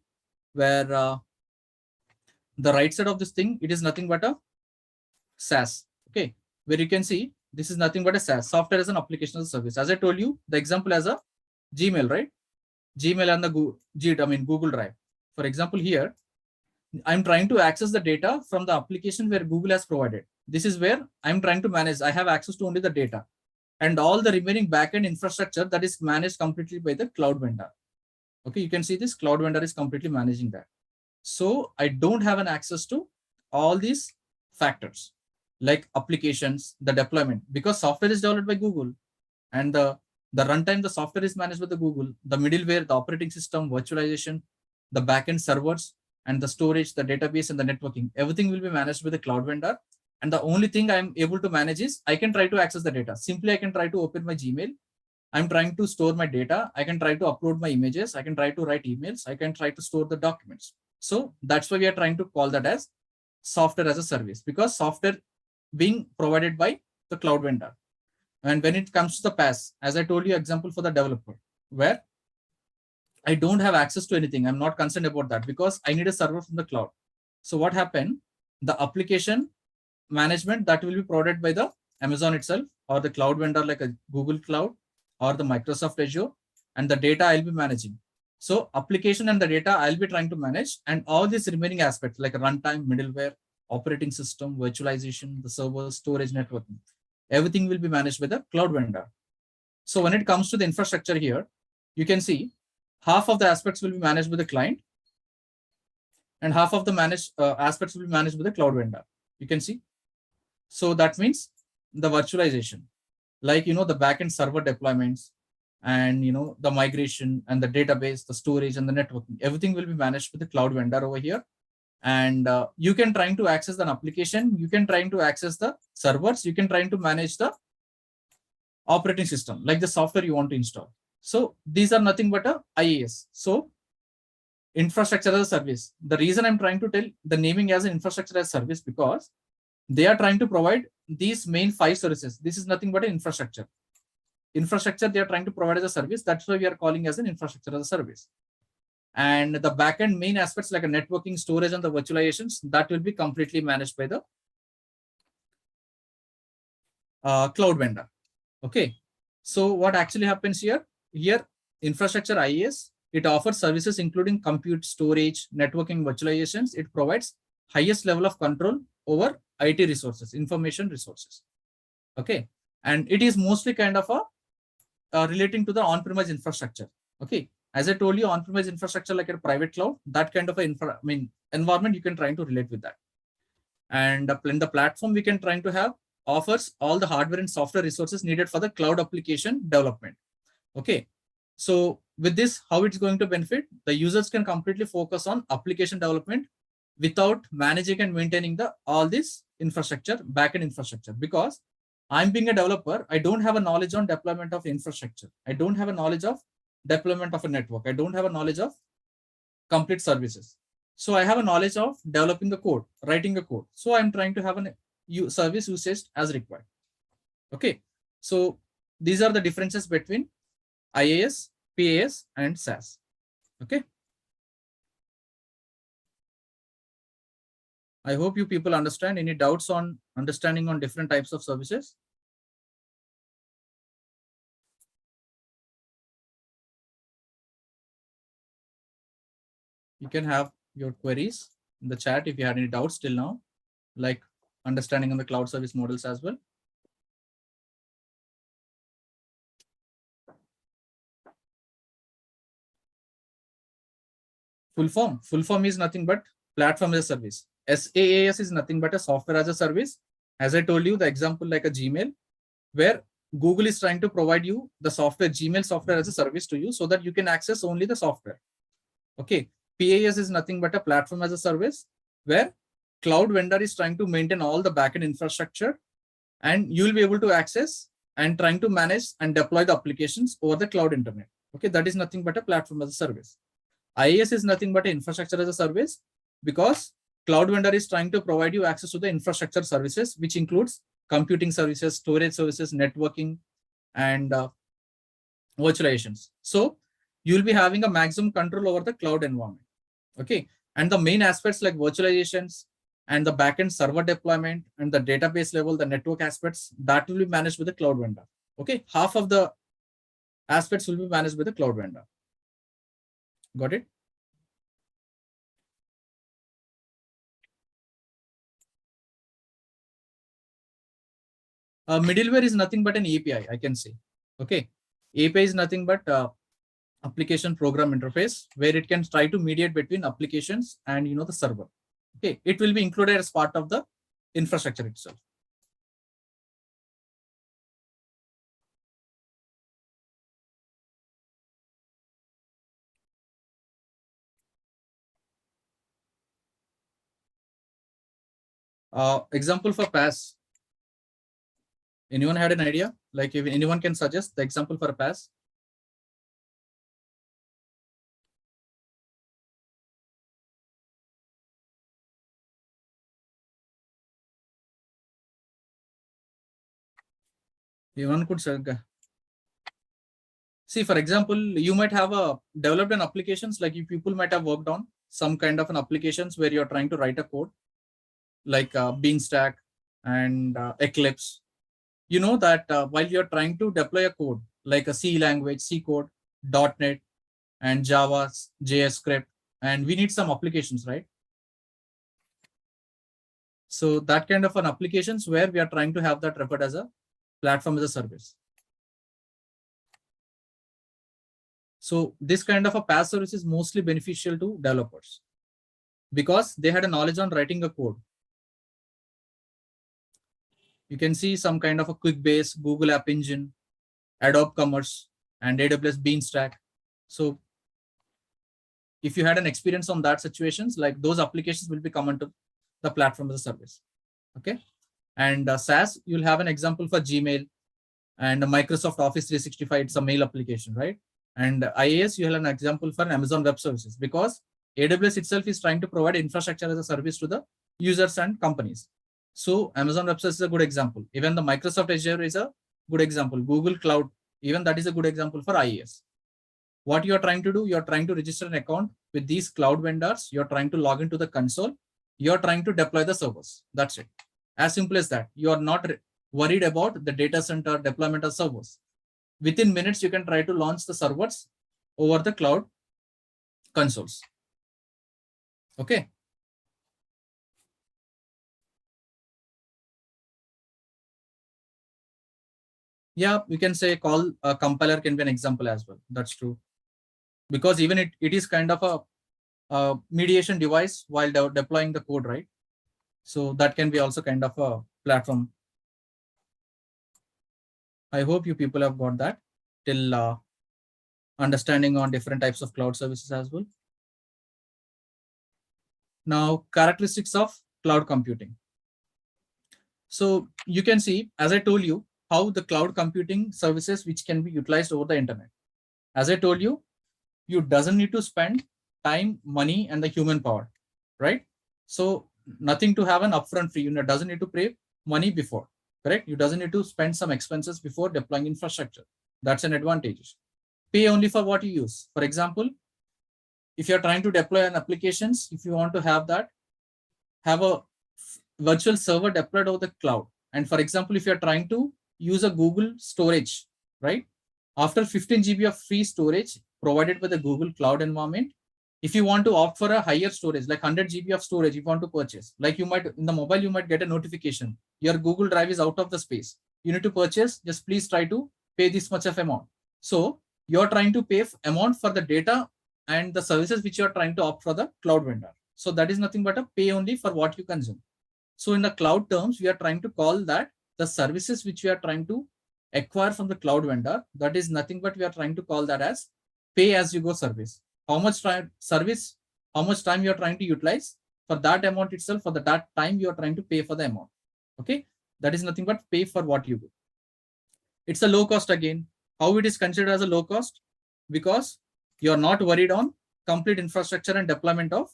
where the right side of this thing, it is nothing but a SaaS. Okay, where you can see this is nothing but a SaaS, software as an application as a service. As I told you, the example as a Gmail, right? Gmail and the Google Drive. For example, here, I'm trying to access the data from the application where Google has provided. This is where I'm trying to manage. I have access to only the data and all the remaining backend infrastructure that is managed completely by the cloud vendor. Okay, you can see this cloud vendor is completely managing that. So I don't have an access to all these factors like applications, the deployment, because software is developed by Google and the runtime, the software is managed by the Google, the middleware, the operating system, virtualization, the backend servers, and the storage, the database, and the networking. Everything will be managed by the cloud vendor. And the only thing I'm able to manage is I can try to access the data. Simply, I can try to open my Gmail. I'm trying to store my data. I can try to upload my images. I can try to write emails. I can try to store the documents. So that's why we are trying to call that as software as a service, because software being provided by the cloud vendor. And when it comes to the PaaS, as I told you, example for the developer, where I don't have access to anything. I'm not concerned about that because I need a server from the cloud. So what happened? The application management that will be provided by the Amazon itself or the cloud vendor like a Google Cloud or the Microsoft Azure, and the data I'll be managing. So application and the data I'll be trying to manage, and all these remaining aspects like runtime, middleware, operating system, virtualization, the server, storage, networking, everything will be managed by the cloud vendor. So when it comes to the infrastructure here, you can see half of the aspects will be managed by the client, and half of the managed aspects will be managed by the cloud vendor. You can see. So that means the virtualization, like, the backend server deployments, and, the migration and the database, the storage and the networking, everything will be managed with the cloud vendor over here. And you can try to access an application, you can try to access the servers, you can try to manage the operating system, like the software you want to install. So these are nothing but a IaaS. So infrastructure as a service. The reason I'm trying to tell the naming as an infrastructure as a service, because they are trying to provide these main 5 services. This is nothing but an infrastructure. Infrastructure they are trying to provide as a service. That's why we are calling as an infrastructure as a service. And the backend main aspects like a networking, storage, and the virtualizations, that will be completely managed by the cloud vendor. Okay. So what actually happens here? Here, infrastructure IaaS, it offers services including compute, storage, networking, virtualizations. It provides highest level of control over IT resources, information resources. Okay. And it is mostly kind of a relating to the on-premise infrastructure. Okay. As I told you, on-premise infrastructure like a private cloud, that kind of environment you can try to relate with that. And the platform we can try to have offers all the hardware and software resources needed for the cloud application development. Okay. So with this, how it's going to benefit? The users can completely focus on application development without managing and maintaining all this infrastructure, backend infrastructure. Because I'm being a developer, I don't have a knowledge on deployment of infrastructure. I don't have a knowledge of deployment of a network. I don't have a knowledge of complete services. So I have a knowledge of developing the code, writing a code. So I'm trying to have a service usage as required. Okay. So these are the differences between IaaS, PaaS, and SaaS. Okay. I hope you people understand. Any doubts on understanding on different types of services? You can have your queries in the chat if you had any doubts till now, like understanding on the cloud service models as well. Full form is nothing but platform as a service. SaaS is nothing but a software as a service. As I told you, the example like a Gmail, where Google is trying to provide you the software, Gmail software as a service to you so that you can access only the software. Okay. PaaS is nothing but a platform as a service where cloud vendor is trying to maintain all the backend infrastructure, and you will be able to access and trying to manage and deploy the applications over the cloud internet. Okay. That is nothing but a platform as a service. IaaS is nothing but an infrastructure as a service, because cloud vendor is trying to provide you access to the infrastructure services, which includes computing services, storage services, networking, and virtualizations. So you'll be having a maximum control over the cloud environment. Okay. And the main aspects like virtualizations and the backend server deployment and the database level, the network aspects, that will be managed with the cloud vendor. Okay. Half of the aspects will be managed with the cloud vendor. Got it? Middleware is nothing but an API, I can say. Okay. API is nothing but application program interface, where it can try to mediate between applications and the server. Okay. It will be included as part of the infrastructure itself. Example for PaaS. Anyone had an idea? Like if anyone can suggest the example for a PaaS? Anyone could say. See, for example, you might have developed an applications, like you people might have worked on some kind of an applications where you're trying to write a code, like Beanstack and Eclipse. You know that while you're trying to deploy a code, like a C language, C code, .NET, and Java, JS script, and we need some applications, right? So that kind of an applications where we are trying to have that referred as a platform as a service. So this kind of a PaaS service is mostly beneficial to developers because they had a knowledge on writing a code. You can see some kind of a QuickBase, Google App Engine, Adobe Commerce, and AWS Beanstalk. So if you had an experience on that situations, like those applications will be common to the platform as a service. Okay. And SaaS, you'll have an example for Gmail and Microsoft Office 365. It's a mail application, right? And IaaS, you have an example for Amazon Web Services because AWS itself is trying to provide infrastructure as a service to the users and companies. So Amazon Web Services is a good example. Even the Microsoft Azure is a good example. Google Cloud, even that is a good example for IaaS. What you are trying to do, you are trying to register an account with these cloud vendors. You are trying to log into the console. You are trying to deploy the servers. That's it. As simple as that. You are not worried about the data center deployment of servers. Within minutes, you can try to launch the servers over the cloud consoles. Okay. Yeah, we can say call a compiler can be an example as well. That's true. Because even it is kind of a mediation device while deploying the code, right? So that can be also kind of a platform. I hope you people have got that till understanding on different types of cloud services as well. Now, characteristics of cloud computing. So you can see, as I told you, how the cloud computing services which can be utilized over the internet. As I told you, you doesn't need to spend time, money, and the human power, right? So nothing to have an upfront fee. You doesn't need to pay money before, correct? You doesn't need to spend some expenses before deploying infrastructure. That's an advantage. Pay only for what you use. For example, if you're trying to deploy an applications, if you want to have that, have a virtual server deployed over the cloud. And for example, if you're trying to use a Google storage, right? After 15 GB of free storage provided by the Google Cloud environment, if you want to opt for a higher storage, like 100 GB of storage, you want to purchase, like you might in the mobile, you might get a notification. Your Google Drive is out of the space. You need to purchase, just please try to pay this much of amount. So you're trying to pay amount for the data and the services which you're trying to opt for the cloud vendor. So that is nothing but a pay only for what you consume. So in the cloud terms, we are trying to call that the services which we are trying to acquire from the cloud vendor, that is nothing but we are trying to call that as pay as you go service. How much time service, how much time you are trying to utilize for that amount itself, for that time you are trying to pay for the amount. Okay, that is nothing but pay for what you do. It's a low cost again. How it is considered as a low cost? Because you are not worried on complete infrastructure and deployment of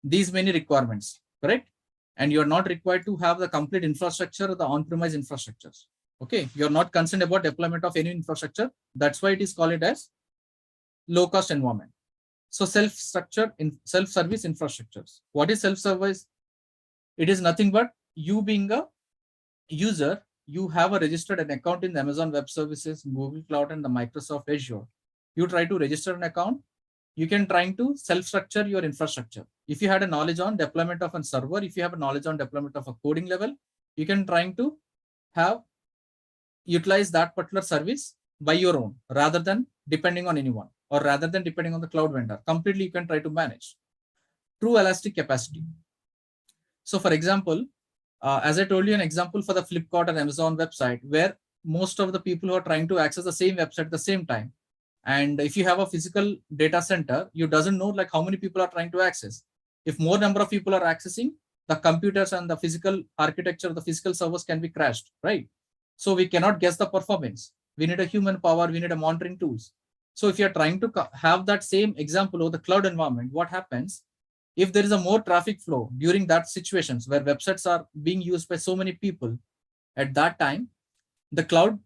these many requirements, correct? And you're not required to have the complete infrastructure or the on-premise infrastructures. Okay, you're not concerned about deployment of any infrastructure. That's why it is called it as low-cost environment. So self-structure in self-service infrastructures. What is self-service? It is nothing but you being a user, you have a registered an account in the Amazon Web Services, Google Cloud, and the Microsoft Azure. You try to register an account. You can try to self-structure your infrastructure. If you had a knowledge on deployment of a server, if you have a knowledge on deployment of a coding level, you can try to have utilize that particular service by your own rather than depending on anyone or rather than depending on the cloud vendor. Completely you can try to manage. True elastic capacity. So for example, as I told you an example for the Flipkart and Amazon website where most of the people who are trying to access the same website at the same time. And if you have a physical data center, you doesn't know like how many people are trying to access. If more number of people are accessing, the computers and the physical architecture, the physical servers can be crashed, right? So we cannot guess the performance. We need a human power. We need a monitoring tools. So if you're trying to have that same example of the cloud environment, what happens if there is a more traffic flow during that situations where websites are being used by so many people at that time, the cloud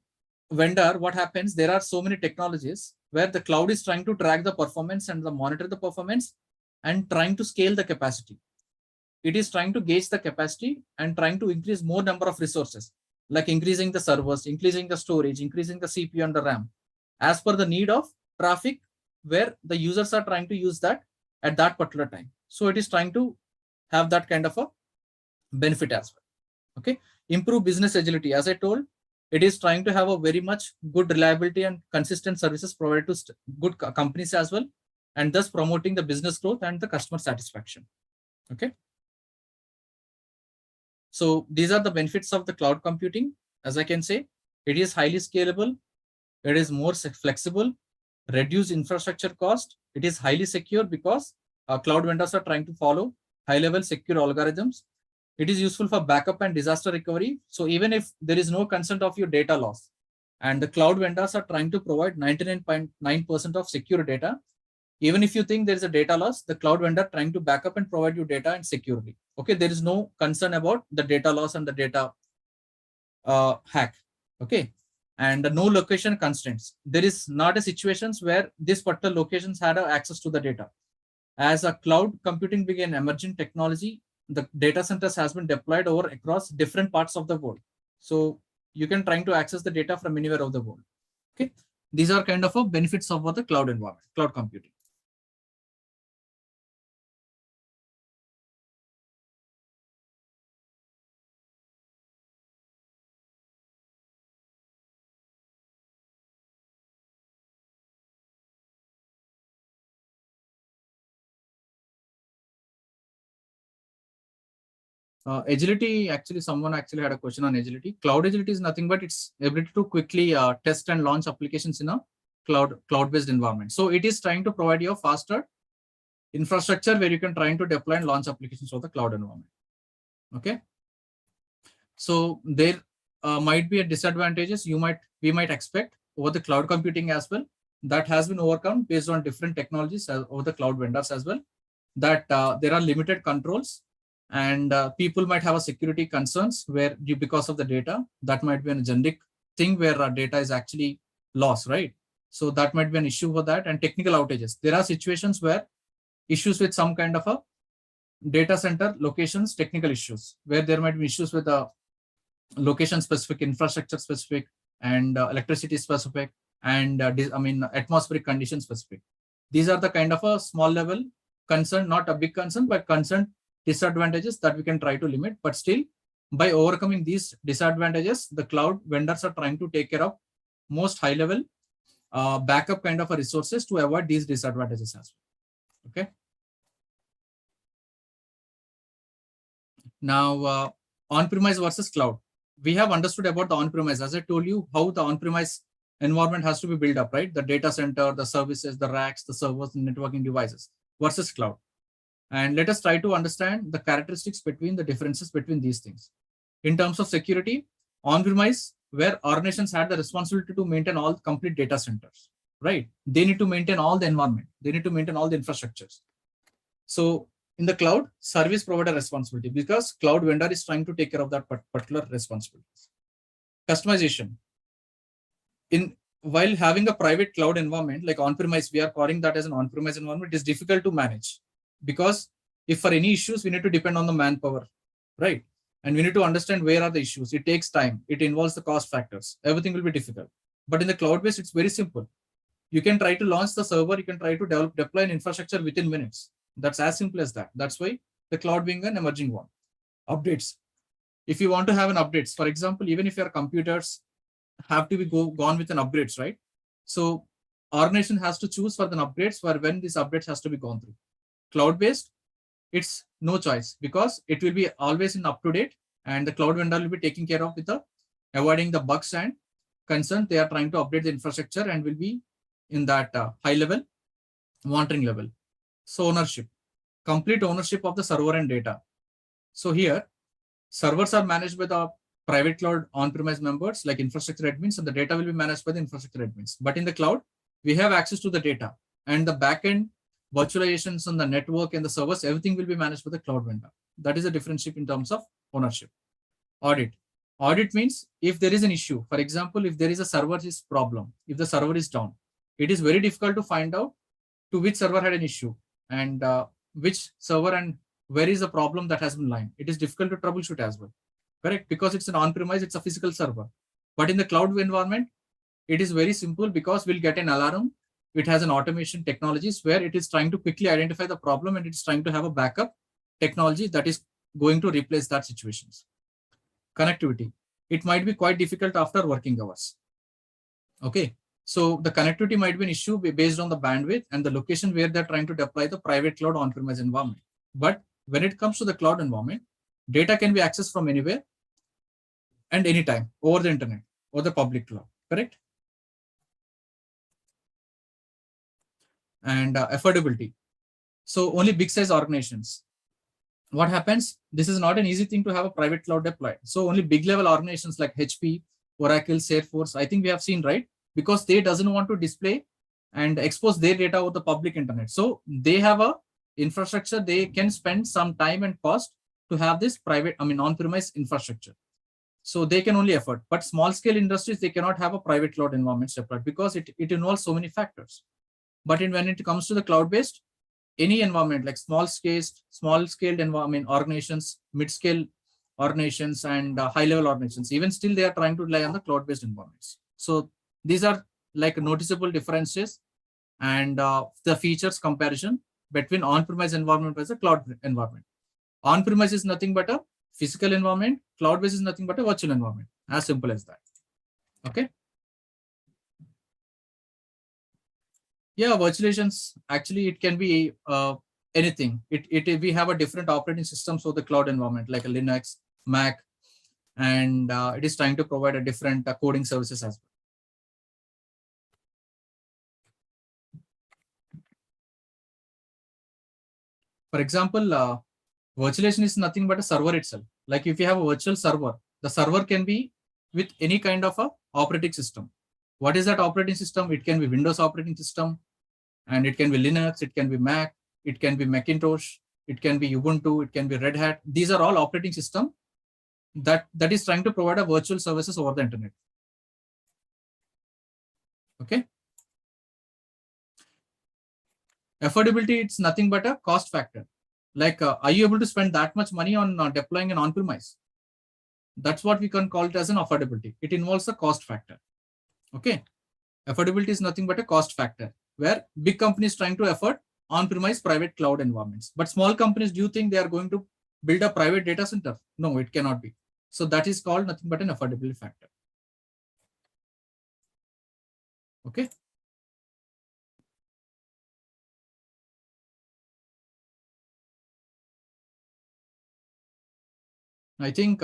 vendor, what happens, there are so many technologies where the cloud is trying to track the performance and monitor the performance and trying to scale the capacity. It is trying to gauge the capacity and trying to increase more number of resources, like increasing the servers, increasing the storage, increasing the CPU and the RAM, as per the need of traffic where the users are trying to use that at that particular time. So it is trying to have that kind of a benefit as well. Okay. Improve business agility. As I told, it is trying to have a very much good reliability and consistent services provided to good companies as well, and thus promoting the business growth and the customer satisfaction. Okay. So these are the benefits of the cloud computing. As I can say, it is highly scalable. It is more flexible, reduce infrastructure cost. It is highly secure because cloud vendors are trying to follow high-level secure algorithms. It is useful for backup and disaster recovery. So even if there is no consent of your data loss, and the cloud vendors are trying to provide 99.9% of secure data, even if you think there is a data loss, the cloud vendor trying to back up and provide you data and securely. Okay, there is no concern about the data loss and the data hack. Okay, and no location constraints. There is not a situations where this particular locations had access to the data. As a cloud computing began emerging technology, the data centers has been deployed over across different parts of the world. So you can try to access the data from anywhere of the world. Okay, these are kind of a benefits of the cloud environment, cloud computing. Agility, actually, someone actually had a question on agility. Cloud agility is nothing but its ability to quickly test and launch applications in a cloud-based environment. So it is trying to provide you a faster infrastructure where you can try to deploy and launch applications for the cloud environment. Okay. So there might be a disadvantages we might expect over the cloud computing as well. That has been overcome based on different technologies over the cloud vendors as well. That there are limited controls. And people might have a security concerns where because of the data, that might be a generic thing where data is actually lost, right? So that might be an issue for that. And technical outages. There are situations where issues with some kind of a data center locations, technical issues, where there might be issues with the location specific, infrastructure specific, and electricity specific, and atmospheric condition specific. These are the kind of a small level concern, not a big concern, but concern disadvantages that we can try to limit. But still, by overcoming these disadvantages, the cloud vendors are trying to take care of most high level backup kind of a resources to avoid these disadvantages as well. Okay. Now, on-premise versus cloud. We have understood about the on-premise. As I told you, how the on-premise environment has to be built up, right? The data center, the services, the racks, the servers, the networking devices versus cloud. And let us try to understand the characteristics between the differences between these things. In terms of security, on-premise, where organizations had the responsibility to maintain all complete data centers, right? They need to maintain all the environment. They need to maintain all the infrastructures. So in the cloud, service provider responsibility, because cloud vendor is trying to take care of that particular responsibilities. Customization. While having a private cloud environment like on-premise, we are calling that as an on-premise environment, it is difficult to manage. Because if for any issues, we need to depend on the manpower, right? And we need to understand where are the issues. It takes time. It involves the cost factors. Everything will be difficult. But in the cloud-based, it's very simple. You can try to launch the server. You can try to deploy an infrastructure within minutes. That's as simple as that. That's why the cloud being an emerging one. Updates. If you want to have an updates, for example, even if your computers have to be gone with an upgrades, right? So organization has to choose for the upgrades for when these updates has to be gone through. Cloud-based, it's no choice because it will be always in up-to-date, and the cloud vendor will be taking care of with the avoiding the bugs and concern. They are trying to update the infrastructure and will be in that high level monitoring level. So ownership, complete ownership of the server and data. So here, servers are managed by the private cloud on-premise members like infrastructure admins, and the data will be managed by the infrastructure admins. But in the cloud, we have access to the data, and the backend virtualizations on the network and the servers, everything will be managed by the cloud vendor. That is a differentiation in terms of ownership. Audit. Audit means if there is an issue, for example, if there is a server is problem, if the server is down, it is very difficult to find out to which server had an issue and which server and where is the problem that has been lying. It is difficult to troubleshoot as well, correct? Because it's an on-premise, it's a physical server. But in the cloud environment, it is very simple because we'll get an alarm. It has an automation technologies where it is trying to quickly identify the problem and it's trying to have a backup technology that is going to replace that situations. Connectivity. it might be quite difficult after working hours. Okay. So the connectivity might be an issue based on the bandwidth and the location where they're trying to deploy the private cloud on-premise environment. But when it comes to the cloud environment, data can be accessed from anywhere and anytime over the internet or the public cloud, correct? And affordability. So only big size organizations. What happens? This is not an easy thing to have a private cloud deployed. So only big level organizations like HP, Oracle, Salesforce, I think we have seen, right? Because they doesn't want to display and expose their data over the public internet. So they have a infrastructure, they can spend some time and cost to have this private, on-premise infrastructure. So they can only afford, but small scale industries, they cannot have a private cloud environment separate because it involves so many factors. But when it comes to the cloud-based, any environment like small scaled environment organizations, mid-scale organizations, and high-level organizations, even still they are trying to rely on the cloud-based environments. So these are like noticeable differences and the features comparison between on-premise environment versus a cloud environment. On-premise is nothing but a physical environment. Cloud-based is nothing but a virtual environment. As simple as that. Okay. Yeah, virtualizations, actually, it can be anything. We have a different operating system, so the cloud environment, like a Linux, Mac, and it is trying to provide a different coding services as well. For example, virtualization is nothing but a server itself. Like if you have a virtual server, the server can be with any kind of a operating system. What is that operating system? It can be Windows operating system, and it can be Linux, it can be Mac, it can be Macintosh, it can be Ubuntu, it can be Red Hat. These are all operating system that is trying to provide a virtual services over the internet. Okay. Affordability, it's nothing but a cost factor. Like, are you able to spend that much money on deploying an on-premise? That's what we can call it as an affordability. It involves a cost factor. Okay. Affordability is nothing but a cost factor, where big companies trying to afford on-premise private cloud environments. But small companies, do you think they are going to build a private data center? No, it cannot be. So that is called nothing but an affordability factor. Okay. I think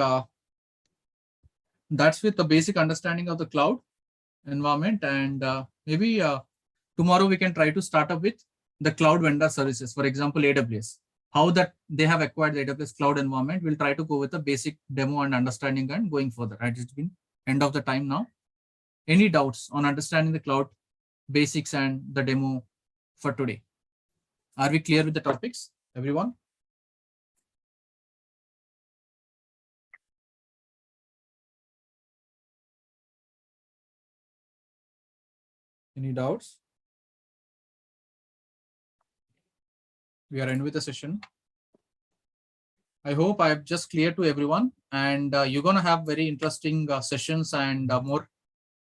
that's with the basic understanding of the cloud environment. And maybe tomorrow we can try to start up with the cloud vendor services. For example, AWS, how that they have acquired the AWS cloud environment. We'll try to go with a basic demo and understanding and going further. Right? It's been end of the time now. Any doubts on understanding the cloud basics and the demo for today? Are we clear with the topics, everyone? Any doubts? We are in with the session. I hope I've just cleared to everyone, and you're going to have very interesting sessions and more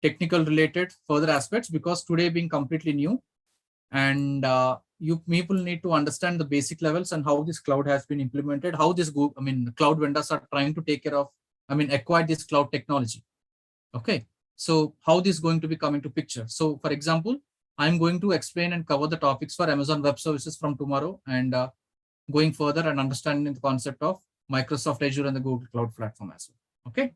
technical related further aspects, because today being completely new, and you people need to understand the basic levels and how this cloud has been implemented, how this cloud vendors are trying to take care of, acquire this cloud technology. Okay, so how this is going to be coming to picture. So for example, I'm going to explain and cover the topics for Amazon Web Services from tomorrow, and going further and understanding the concept of Microsoft Azure and the Google Cloud Platform as well. Okay,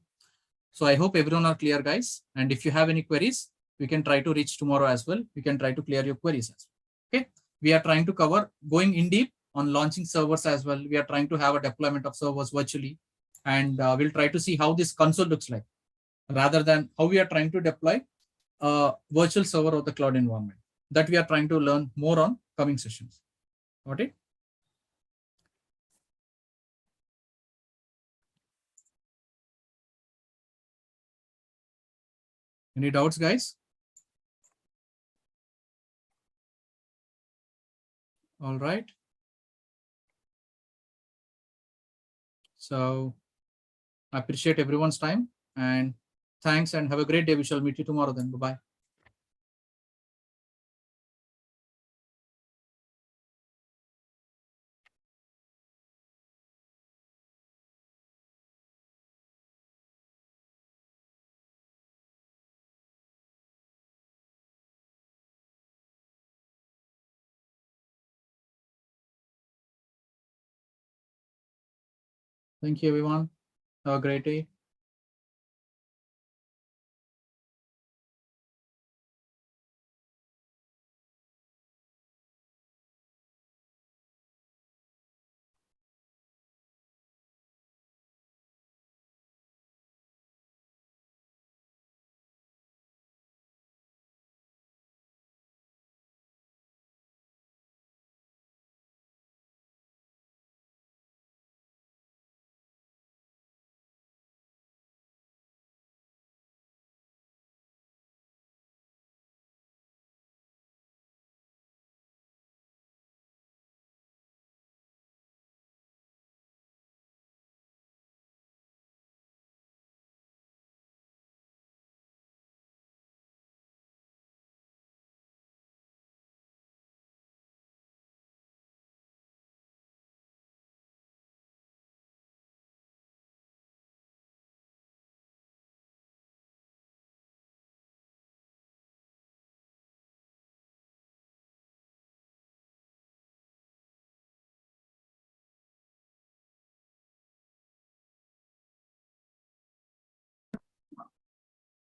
so I hope everyone are clear, guys. And if you have any queries, we can try to reach tomorrow as well. We can try to clear your queries as well. Okay, we are trying to cover going in deep on launching servers as well. We are trying to have a deployment of servers virtually, and we'll try to see how this console looks like, rather than how we are trying to deploy a virtual server of the cloud environment. That we are trying to learn more on coming sessions. Got it? Any doubts, guys? All right. So I appreciate everyone's time, and thanks, and have a great day. We shall meet you tomorrow then. Bye-bye. Thank you, everyone. Have a great day.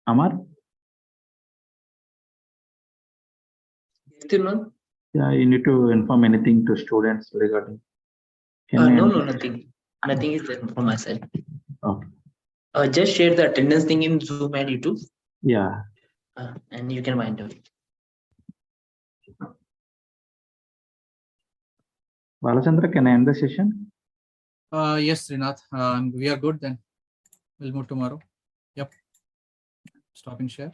Amar? Afternoon. Yeah, you need to inform anything to students regarding. No, nothing. Nothing is there from my side. Okay. Just share the attendance thing in Zoom and YouTube, Yeah. and you can wind up. Balachandra, can I end the session? Yes, Rinath. We are good then. We'll move tomorrow. Yep. Stop and share.